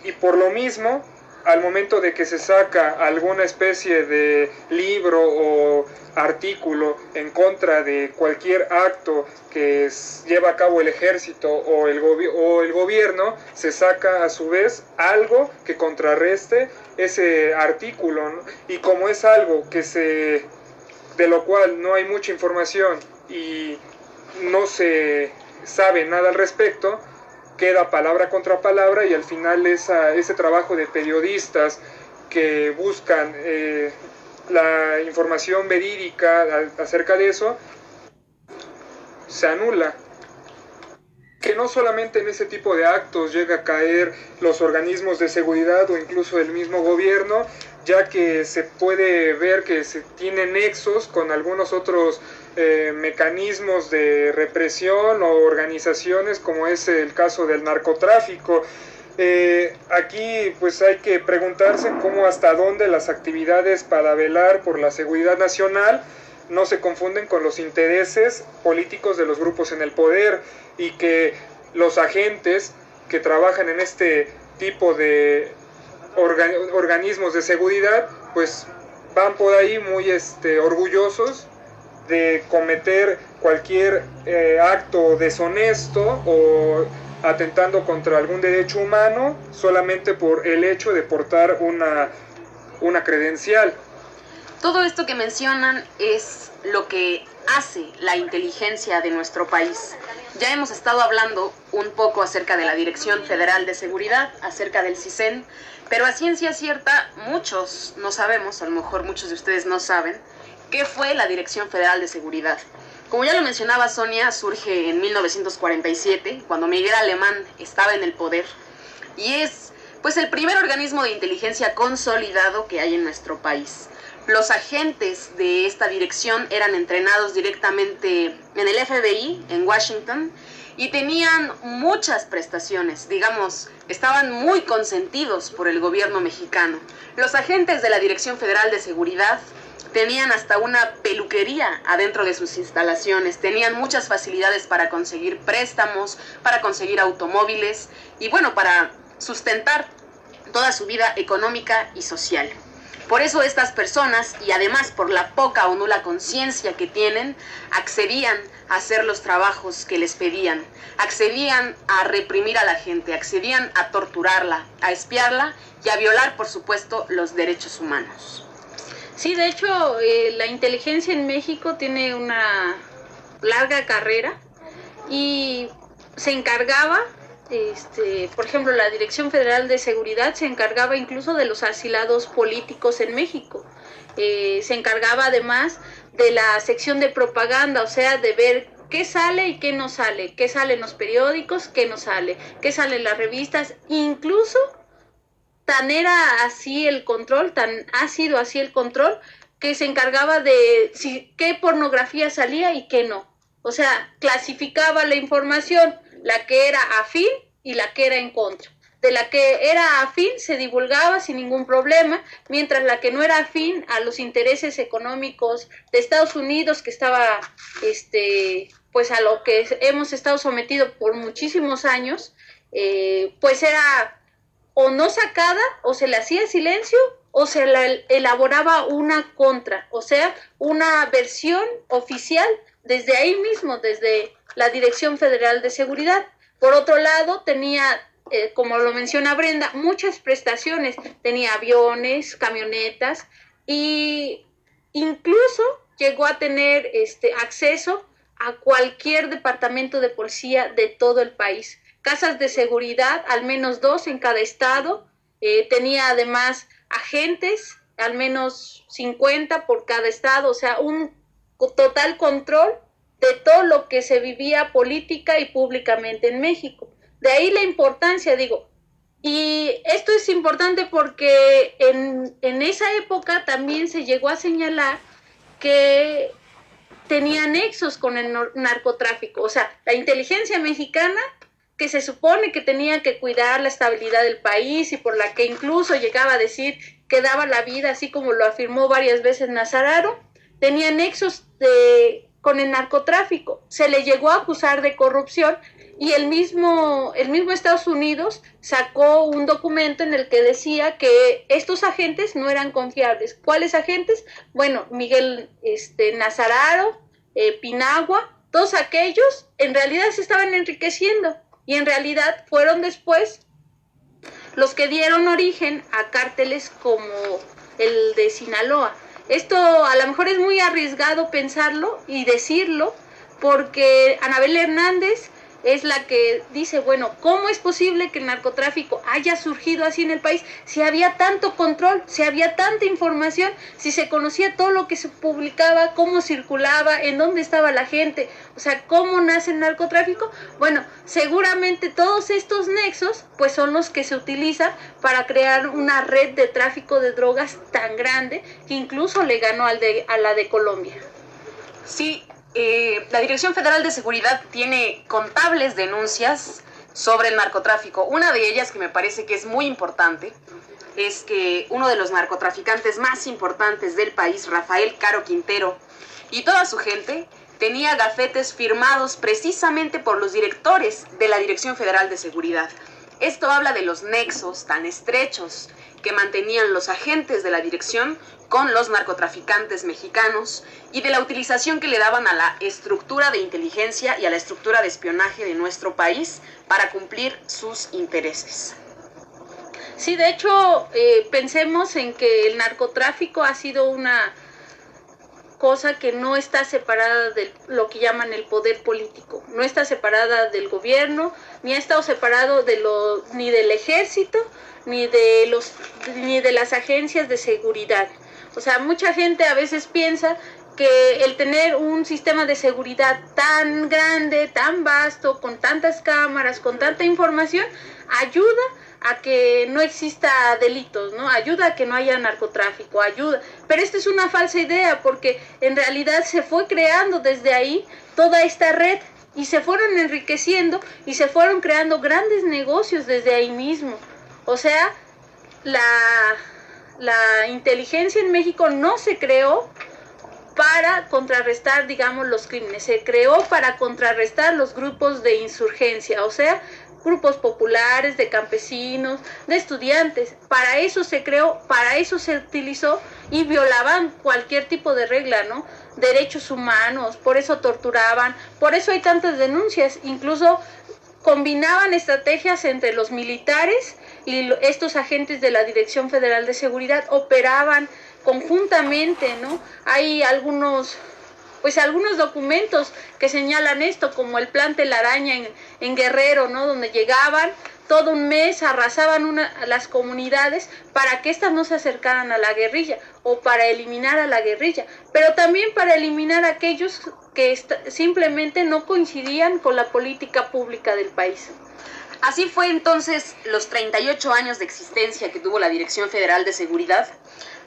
Speaker 2: y por lo mismo, al momento de que se saca alguna especie de libro o artículo en contra de cualquier acto que lleva a cabo el ejército o el gobierno, se saca a su vez algo que contrarreste ese artículo, ¿no? Y como es algo de lo cual no hay mucha información y no se sabe nada al respecto, queda palabra contra palabra y al final ese trabajo de periodistas que buscan la información verídica acerca de eso se anula. Que no solamente en ese tipo de actos llega a caer los organismos de seguridad o incluso el mismo gobierno, ya que se puede ver que se tienen nexos con algunos otros mecanismos de represión o organizaciones, como es el caso del narcotráfico. Aquí pues hay que preguntarse cómo hasta dónde las actividades para velar por la seguridad nacional no se confunden con los intereses políticos de los grupos en el poder, y que los agentes que trabajan en este tipo de organismos de seguridad pues van por ahí muy orgullosos de cometer cualquier acto deshonesto o atentando contra algún derecho humano solamente por el hecho de portar una credencial.
Speaker 4: Todo esto que mencionan es lo que hace la inteligencia de nuestro país. Ya hemos estado hablando un poco acerca de la Dirección Federal de Seguridad, acerca del CISEN, pero a ciencia cierta muchos no sabemos, a lo mejor muchos de ustedes no saben, qué fue la Dirección Federal de Seguridad. Como ya lo mencionaba Sonia, surge en 1947, cuando Miguel Alemán estaba en el poder, y es pues el primer organismo de inteligencia consolidado que hay en nuestro país. Los agentes de esta dirección eran entrenados directamente en el FBI, en Washington, y tenían muchas prestaciones, digamos, estaban muy consentidos por el gobierno mexicano. Los agentes de la Dirección Federal de Seguridad tenían hasta una peluquería adentro de sus instalaciones, tenían muchas facilidades para conseguir préstamos, para conseguir automóviles y bueno, para sustentar toda su vida económica y social. Por eso estas personas, y además por la poca o nula conciencia que tienen, accedían a hacer los trabajos que les pedían, accedían a reprimir a la gente, accedían a torturarla, a espiarla y a violar, por supuesto, los derechos humanos.
Speaker 5: Sí, de hecho, la inteligencia en México tiene una larga carrera y se encargaba, por ejemplo, la Dirección Federal de Seguridad se encargaba incluso de los asilados políticos en México. Se encargaba además de la sección de propaganda, o sea, de ver qué sale y qué no sale, qué sale en los periódicos, qué no sale, qué sale en las revistas, incluso tan era así el control, tan ha sido así el control, que se encargaba de qué pornografía salía y qué no. O sea, clasificaba la información, la que era afín y la que era en contra. De la que era afín se divulgaba sin ningún problema, mientras la que no era afín a los intereses económicos de Estados Unidos, que estaba, pues a lo que hemos estado sometidos por muchísimos años, pues era o no sacada, o se le hacía silencio, o se le elaboraba una contra, o sea, una versión oficial desde ahí mismo, desde la Dirección Federal de Seguridad. Por otro lado, tenía, como lo menciona Brenda, muchas prestaciones, tenía aviones, camionetas, y incluso llegó a tener acceso a cualquier departamento de policía de todo el país. Casas de seguridad, al menos 2 en cada estado, tenía además agentes, al menos 50 por cada estado, o sea, un total control de todo lo que se vivía política y públicamente en México. De ahí la importancia, digo, y esto es importante porque en esa época también se llegó a señalar que tenía nexos con el narcotráfico, o sea, la inteligencia mexicana, que se supone que tenía que cuidar la estabilidad del país y por la que incluso llegaba a decir que daba la vida, así como lo afirmó varias veces Nazararo, tenía nexos con el narcotráfico. Se le llegó a acusar de corrupción y el mismo Estados Unidos sacó un documento en el que decía que estos agentes no eran confiables. ¿Cuáles agentes? Bueno, Miguel Nazararo, Pinagua, todos aquellos en realidad se estaban enriqueciendo. Y en realidad fueron después los que dieron origen a cárteles como el de Sinaloa. Esto a lo mejor es muy arriesgado pensarlo y decirlo, porque Anabel Hernández es la que dice, bueno, ¿cómo es posible que el narcotráfico haya surgido así en el país? Si había tanto control, si había tanta información, si se conocía todo lo que se publicaba, cómo circulaba, en dónde estaba la gente, o sea, ¿cómo nace el narcotráfico? Bueno, seguramente todos estos nexos, pues son los que se utilizan para crear una red de tráfico de drogas tan grande que incluso le ganó a la de Colombia.
Speaker 4: Sí. La Dirección Federal de Seguridad tiene contables denuncias sobre el narcotráfico. Una de ellas, que me parece que es muy importante, es que uno de los narcotraficantes más importantes del país, Rafael Caro Quintero, y toda su gente, tenía gafetes firmados precisamente por los directores de la Dirección Federal de Seguridad. Esto habla de los nexos tan estrechos que mantenían los agentes de la dirección con los narcotraficantes mexicanos y de la utilización que le daban a la estructura de inteligencia y a la estructura de espionaje de nuestro país para cumplir sus intereses.
Speaker 5: Sí, de hecho, pensemos en que el narcotráfico ha sido una cosa que no está separada de lo que llaman el poder político, no está separada del gobierno, ni ha estado separado ni del ejército, ni de las agencias de seguridad. O sea, mucha gente a veces piensa que el tener un sistema de seguridad tan grande, tan vasto, con tantas cámaras, con tanta información, ayuda a que no exista delitos, ¿no? Ayuda a que no haya narcotráfico, ayuda. Pero esta es una falsa idea, porque en realidad se fue creando desde ahí toda esta red y se fueron enriqueciendo y se fueron creando grandes negocios desde ahí mismo. O sea, la inteligencia en México no se creó para contrarrestar, digamos, los crímenes, se creó para contrarrestar los grupos de insurgencia, o sea, grupos populares, de campesinos, de estudiantes. Para eso se creó, para eso se utilizó y violaban cualquier tipo de regla, ¿no? Derechos humanos, por eso torturaban, por eso hay tantas denuncias, incluso combinaban estrategias entre los militares y estos agentes de la Dirección Federal de Seguridad, operaban conjuntamente, ¿no? Hay algunos documentos que señalan esto, como el Plan Telaraña en Guerrero, ¿no? Donde llegaban todo un mes, arrasaban las comunidades para que éstas no se acercaran a la guerrilla o para eliminar a la guerrilla, pero también para eliminar a aquellos que simplemente no coincidían con la política pública del país.
Speaker 4: Así fue entonces los 38 años de existencia que tuvo la Dirección Federal de Seguridad.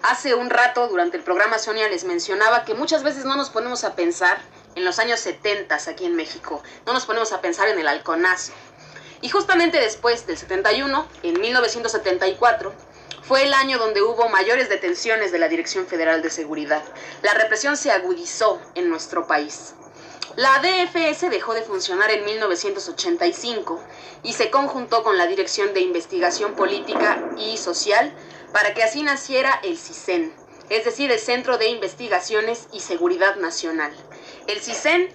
Speaker 4: Hace un rato, durante el programa, Sonia les mencionaba que muchas veces no nos ponemos a pensar en los años 70 aquí en México, no nos ponemos a pensar en el halconazo. Y justamente después del 71, en 1974, fue el año donde hubo mayores detenciones de la Dirección Federal de Seguridad. La represión se agudizó en nuestro país. La DFS dejó de funcionar en 1985 y se conjuntó con la Dirección de Investigación Política y Social para que así naciera el CISEN, es decir, el Centro de Investigaciones y Seguridad Nacional. El CISEN,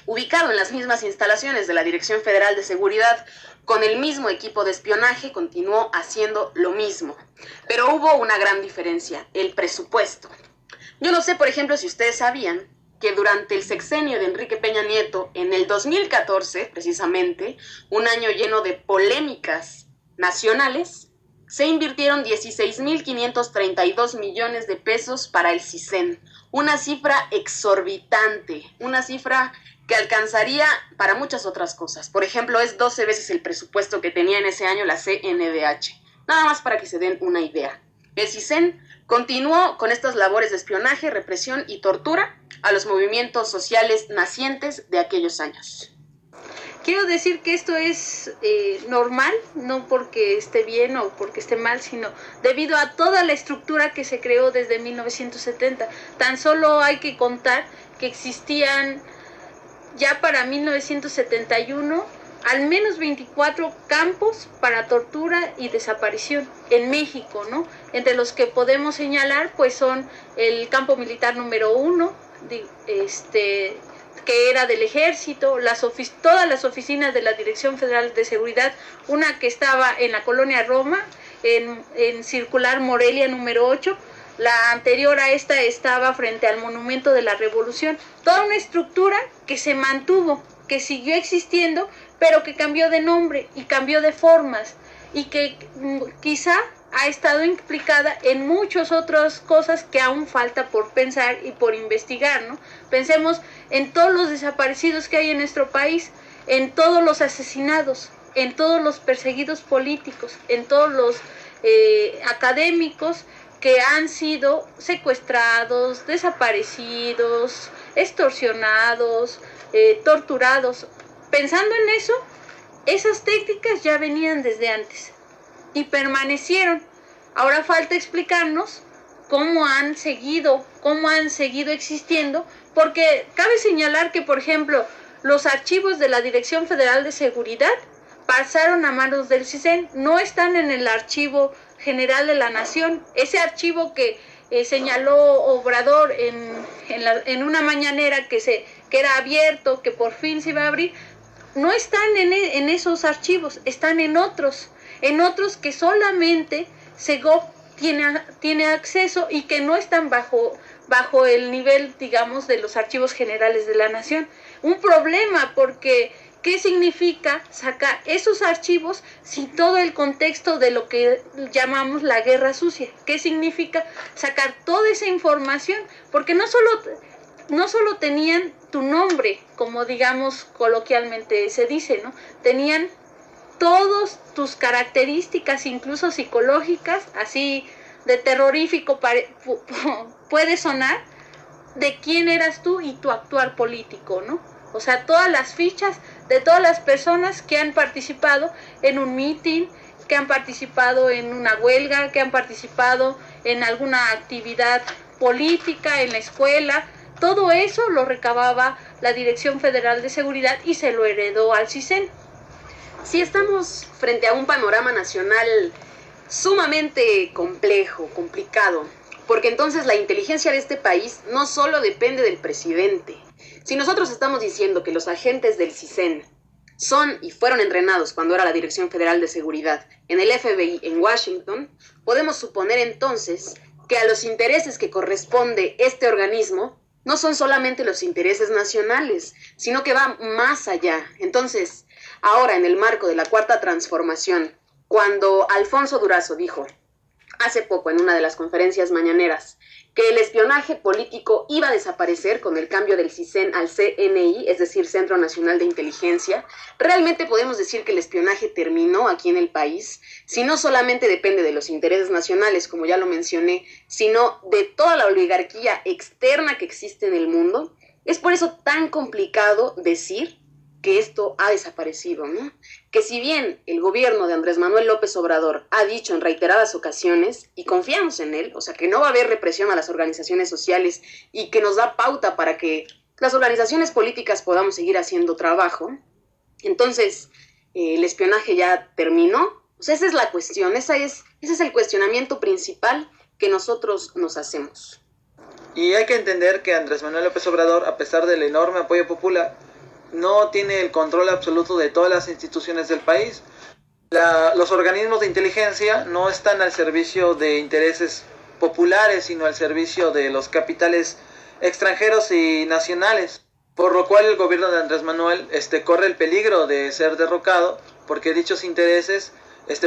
Speaker 4: ubicado en las mismas instalaciones de la Dirección Federal de Seguridad, con el mismo equipo de espionaje, continuó haciendo lo mismo. Pero hubo una gran diferencia, el presupuesto. Yo no sé, por ejemplo, si ustedes sabían que durante el sexenio de Enrique Peña Nieto, en el 2014, precisamente, un año lleno de polémicas nacionales, se invirtieron 16.532 millones de pesos para el CISEN, una cifra exorbitante, una cifra que alcanzaría para muchas otras cosas. Por ejemplo, es 12 veces el presupuesto que tenía en ese año la CNDH. Nada más para que se den una idea. El CISEN continuó con estas labores de espionaje, represión y tortura a los movimientos sociales nacientes de aquellos años.
Speaker 5: Quiero decir que esto es normal, no porque esté bien o porque esté mal, sino debido a toda la estructura que se creó desde 1970. Tan solo hay que contar que existían ya para 1971 al menos 24 campos para tortura y desaparición en México, ¿no? Entre los que podemos señalar, pues son el campo militar número 1, que era del ejército, todas las oficinas de la Dirección Federal de Seguridad, una que estaba en la colonia Roma, en Circular Morelia número 8, la anterior a esta estaba frente al Monumento de la Revolución. Toda una estructura que se mantuvo, que siguió existiendo, pero que cambió de nombre y cambió de formas, y que quizá ha estado implicada en muchas otras cosas que aún falta por pensar y por investigar, ¿no? Pensemos en todos los desaparecidos que hay en nuestro país, en todos los asesinados, en todos los perseguidos políticos, en todos los académicos que han sido secuestrados, desaparecidos, extorsionados, torturados. Pensando en eso, Esas técnicas ya venían desde antes y permanecieron. Ahora falta explicarnos cómo han seguido existiendo, porque cabe señalar que, por ejemplo, los archivos de la Dirección Federal de Seguridad pasaron a manos del CISEN, no están en el Archivo General de la Nación. Ese archivo que señaló Obrador en una mañanera que era abierto, que por fin se iba a abrir, no están en esos archivos, están en otros que solamente Segov tiene acceso y que no están bajo el nivel, digamos, de los archivos generales de la nación. Un problema, porque ¿qué significa sacar esos archivos sin todo el contexto de lo que llamamos la guerra sucia? ¿Qué significa sacar toda esa información? Porque no solo tenían tu nombre, como digamos coloquialmente se dice, ¿no? Tenían todas tus características, incluso psicológicas, así de terrorífico puede sonar, de quién eras tú y tu actuar político, ¿no? O sea, todas las fichas de todas las personas que han participado en un mitin, que han participado en una huelga, que han participado en alguna actividad política en la escuela. Todo eso lo recababa la Dirección Federal de Seguridad y se lo heredó al CISEN.
Speaker 4: Sí, estamos frente a un panorama nacional sumamente complejo, complicado, porque entonces la inteligencia de este país no solo depende del presidente. Si nosotros estamos diciendo que los agentes del CISEN son y fueron entrenados cuando era la Dirección Federal de Seguridad en el FBI en Washington, podemos suponer entonces que a los intereses que corresponde este organismo no son solamente los intereses nacionales, sino que va más allá. Entonces, ahora en el marco de la Cuarta Transformación, cuando Alfonso Durazo dijo hace poco en una de las conferencias mañaneras que el espionaje político iba a desaparecer con el cambio del CISEN al CNI, es decir, Centro Nacional de Inteligencia, realmente podemos decir que el espionaje terminó aquí en el país, si no solamente depende de los intereses nacionales, como ya lo mencioné, sino de toda la oligarquía externa que existe en el mundo. Es por eso tan complicado decir que esto ha desaparecido, ¿no? Que si bien el gobierno de Andrés Manuel López Obrador ha dicho en reiteradas ocasiones, y confiamos en él, o sea, que no va a haber represión a las organizaciones sociales y que nos da pauta para que las organizaciones políticas podamos seguir haciendo trabajo, entonces el espionaje ya terminó. O sea, esa es la cuestión, ese es el cuestionamiento principal que nosotros nos hacemos.
Speaker 3: Y hay que entender que Andrés Manuel López Obrador, a pesar del enorme apoyo popular, no tiene el control absoluto de todas las instituciones del país. Los organismos de inteligencia no están al servicio de intereses populares, sino al servicio de los capitales extranjeros y nacionales, por lo cual el gobierno de Andrés Manuel corre el peligro de ser derrocado, porque dichos intereses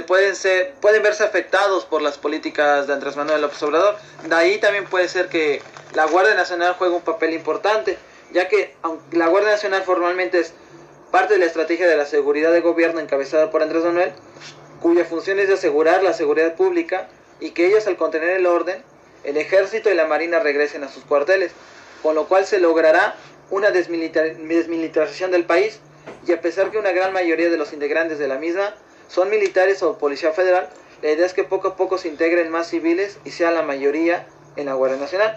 Speaker 3: pueden verse afectados por las políticas de Andrés Manuel López Obrador. De ahí también puede ser que la Guardia Nacional juegue un papel importante, ya que aunque la Guardia Nacional formalmente es parte de la estrategia de la seguridad de gobierno encabezada por Andrés Manuel, cuya función es de asegurar la seguridad pública y que ellos, al contener el orden, el ejército y la marina regresen a sus cuarteles, con lo cual se logrará una desmilitarización del país. Y a pesar que una gran mayoría de los integrantes de la misma son militares o policía federal, la idea es que poco a poco se integren más civiles y sea la mayoría en la Guardia Nacional.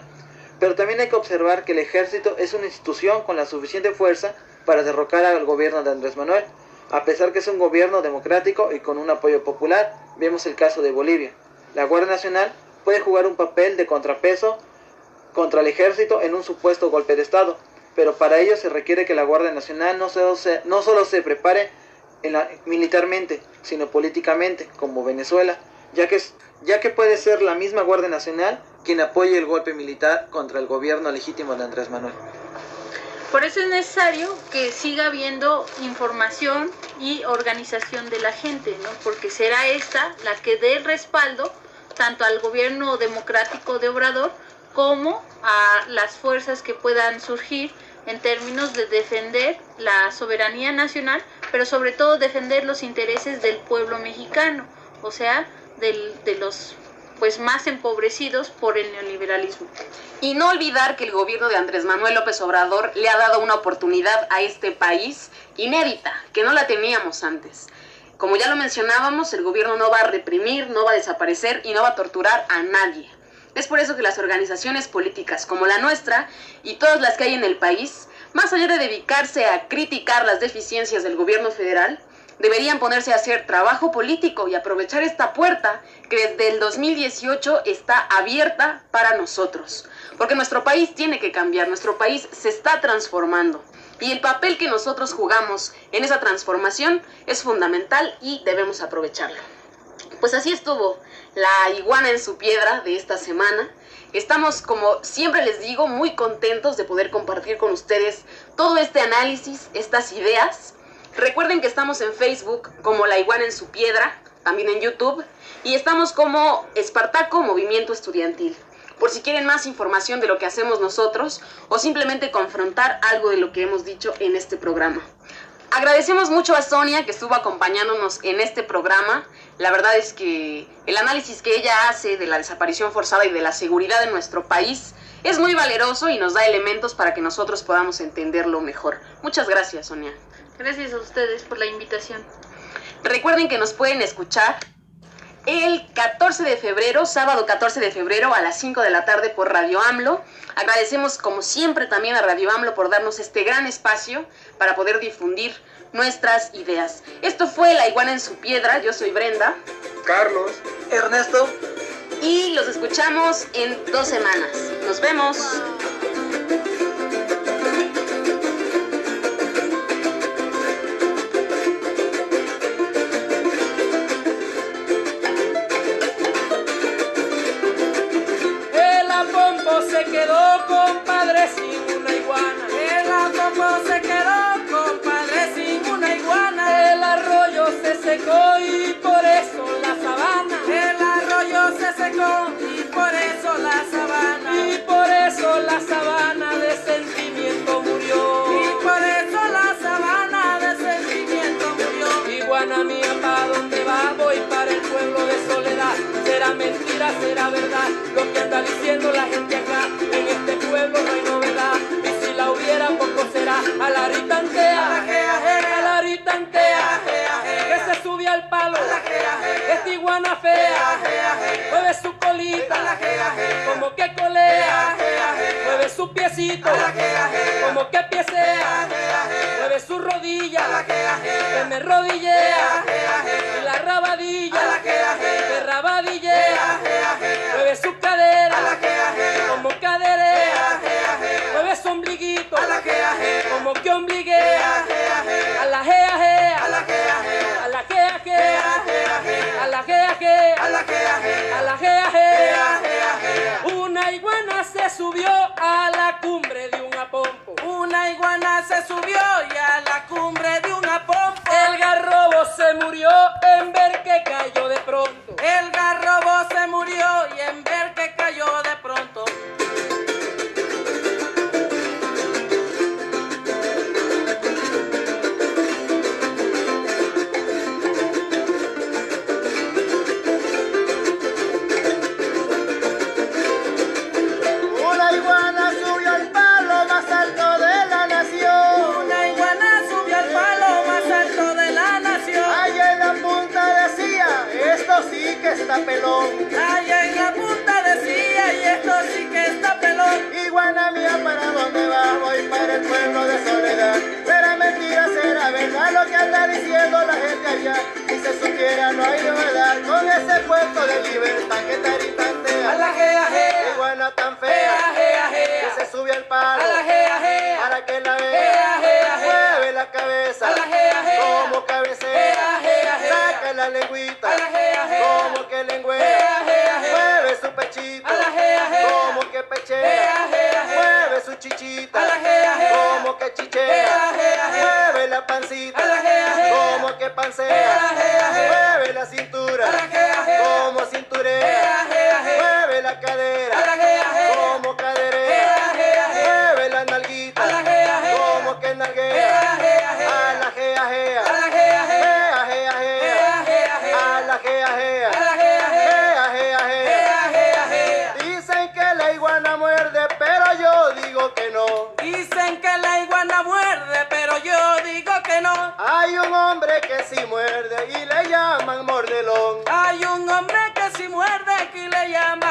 Speaker 3: Pero también hay que observar que el ejército es una institución con la suficiente fuerza para derrocar al gobierno de Andrés Manuel, a pesar que es un gobierno democrático y con un apoyo popular. Vemos el caso de Bolivia. La Guardia Nacional puede jugar un papel de contrapeso contra el ejército en un supuesto golpe de Estado, pero para ello se requiere que la Guardia Nacional no solo se prepare militarmente, sino políticamente, como Venezuela, ya que puede ser la misma Guardia Nacional quien apoye el golpe militar contra el gobierno legítimo de Andrés Manuel.
Speaker 5: Por eso es necesario que siga habiendo información y organización de la gente, ¿no? Porque será esta la que dé el respaldo tanto al gobierno democrático de Obrador como a las fuerzas que puedan surgir en términos de defender la soberanía nacional, pero sobre todo defender los intereses del pueblo mexicano, o sea, de los pues más empobrecidos por el neoliberalismo.
Speaker 4: Y no olvidar que el gobierno de Andrés Manuel López Obrador le ha dado una oportunidad a este país inédita, que no la teníamos antes. Como ya lo mencionábamos, el gobierno no va a reprimir, no va a desaparecer y no va a torturar a nadie. Es por eso que las organizaciones políticas como la nuestra y todas las que hay en el país, más allá de dedicarse a criticar las deficiencias del gobierno federal, deberían ponerse a hacer trabajo político y aprovechar esta puerta que desde el 2018 está abierta para nosotros. Porque nuestro país tiene que cambiar, nuestro país se está transformando. Y el papel que nosotros jugamos en esa transformación es fundamental y debemos aprovecharlo. Pues así estuvo la iguana en su piedra de esta semana. Estamos, como siempre les digo, muy contentos de poder compartir con ustedes todo este análisis, estas ideas. Recuerden que estamos en Facebook como La Iguana en su Piedra, también en YouTube, y estamos como Espartaco Movimiento Estudiantil, por si quieren más información de lo que hacemos nosotros o simplemente confrontar algo de lo que hemos dicho en este programa. Agradecemos mucho a Sonia que estuvo acompañándonos en este programa. La verdad es que el análisis que ella hace de la desaparición forzada y de la seguridad en nuestro país es muy valeroso y nos da elementos para que nosotros podamos entenderlo mejor. Muchas gracias, Sonia.
Speaker 5: Gracias a ustedes por la invitación.
Speaker 4: Recuerden que nos pueden escuchar el 14 de febrero, sábado 14 de febrero a las 5 de la tarde por Radio AMLO. Agradecemos como siempre también a Radio AMLO por darnos este gran espacio para poder difundir nuestras ideas. Esto fue La Iguana en su Piedra. Yo soy Brenda.
Speaker 2: Carlos.
Speaker 3: Ernesto.
Speaker 4: Y los escuchamos en 2 semanas. Nos vemos.
Speaker 7: Se quedó, compadre, sin una iguana. El apompo se quedó, compadre, sin una iguana. El arroyo se secó y por eso la sabana. El arroyo se secó y por eso la sabana. Y por eso la sabana de sentimiento murió. Y por eso la sabana de sentimiento murió. Iguana mía, ¿pa' dónde va? Voy para el pueblo de Soledad. Será mentira, será verdad lo que anda diciendo la gente acá. En este pueblo no hay novedad, y si la hubiera poco será. A la ritantea, a la ritantea, que se sube al palo, esta iguana fea, mueve su colita, como que colea, mueve su piecito, como que piecea, mueve su rodilla, que me rodillea, y la rabadilla, que rabadillea, mueve su cadera, como caderea, mueve su ombliguito, como que ombliguea, a la gea gea, a la gea gea, a la gea gea, a la gea gea, a la gea gea. Una iguana se subió a la cumbre de un apompo. Una iguana se subió y a la cumbre de un apompo. El garrobo se murió en ver que cayó de pronto. El garrobo se murió y en ver que cayó de pronto.
Speaker 3: Una iguana subió al palo más alto de la nación.
Speaker 7: Una iguana subió al palo más alto de la nación.
Speaker 3: Allá en la punta decía, esto sí que está pelón.
Speaker 7: Allá en la punta decía, y esto sí que está pelón.
Speaker 3: Iguana mía, ¿para dónde vas? Voy para el pueblo de Soledad. Será mentira, será verdad lo que anda diciendo la gente allá. Si se supiera no hay novedad con ese puerto de libertad que taritantea.
Speaker 7: A la gea gea,
Speaker 3: Iguana tan fea,
Speaker 7: gea gea,
Speaker 3: que se sube al palo.
Speaker 7: a la gea gea,
Speaker 3: Para que la
Speaker 7: gea
Speaker 3: vea,
Speaker 7: gea,
Speaker 3: mueve la cabeza,
Speaker 7: a la gea gea,
Speaker 3: como cabecea,
Speaker 7: gea gea,
Speaker 3: saca la lengüita,
Speaker 7: a la gea gea,
Speaker 3: como que lengüea,
Speaker 7: gea gea,
Speaker 3: mueve su pechito,
Speaker 7: a la gea gea,
Speaker 3: como que pechea,
Speaker 7: gea gea,
Speaker 3: mueve su chichita,
Speaker 7: a la gea gea,
Speaker 3: como que chichea,
Speaker 7: gea gea,
Speaker 3: mueve la pancita,
Speaker 7: a la gea gea,
Speaker 3: como que pancea,
Speaker 7: gea gea,
Speaker 3: mueve la cintura,
Speaker 7: a la gea gea,
Speaker 3: como cinturea,
Speaker 7: gea gea,
Speaker 3: mueve la cadera,
Speaker 7: a la gea gea,
Speaker 3: como caderea,
Speaker 7: gea gea,
Speaker 3: mueve la nalguita,
Speaker 7: a la gea gea,
Speaker 3: como que nalguea,
Speaker 7: gea gea,
Speaker 3: a la gea gea,
Speaker 7: a la gea gea,
Speaker 3: gea gea gea,
Speaker 7: gea gea,
Speaker 3: a la gea gea,
Speaker 7: a la gea gea,
Speaker 3: gea gea gea.
Speaker 7: la iguana muerde, pero yo digo que no.
Speaker 8: Hay un hombre que sí muerde y le llaman mordelón.
Speaker 7: Hay un hombre que si muerde y le llama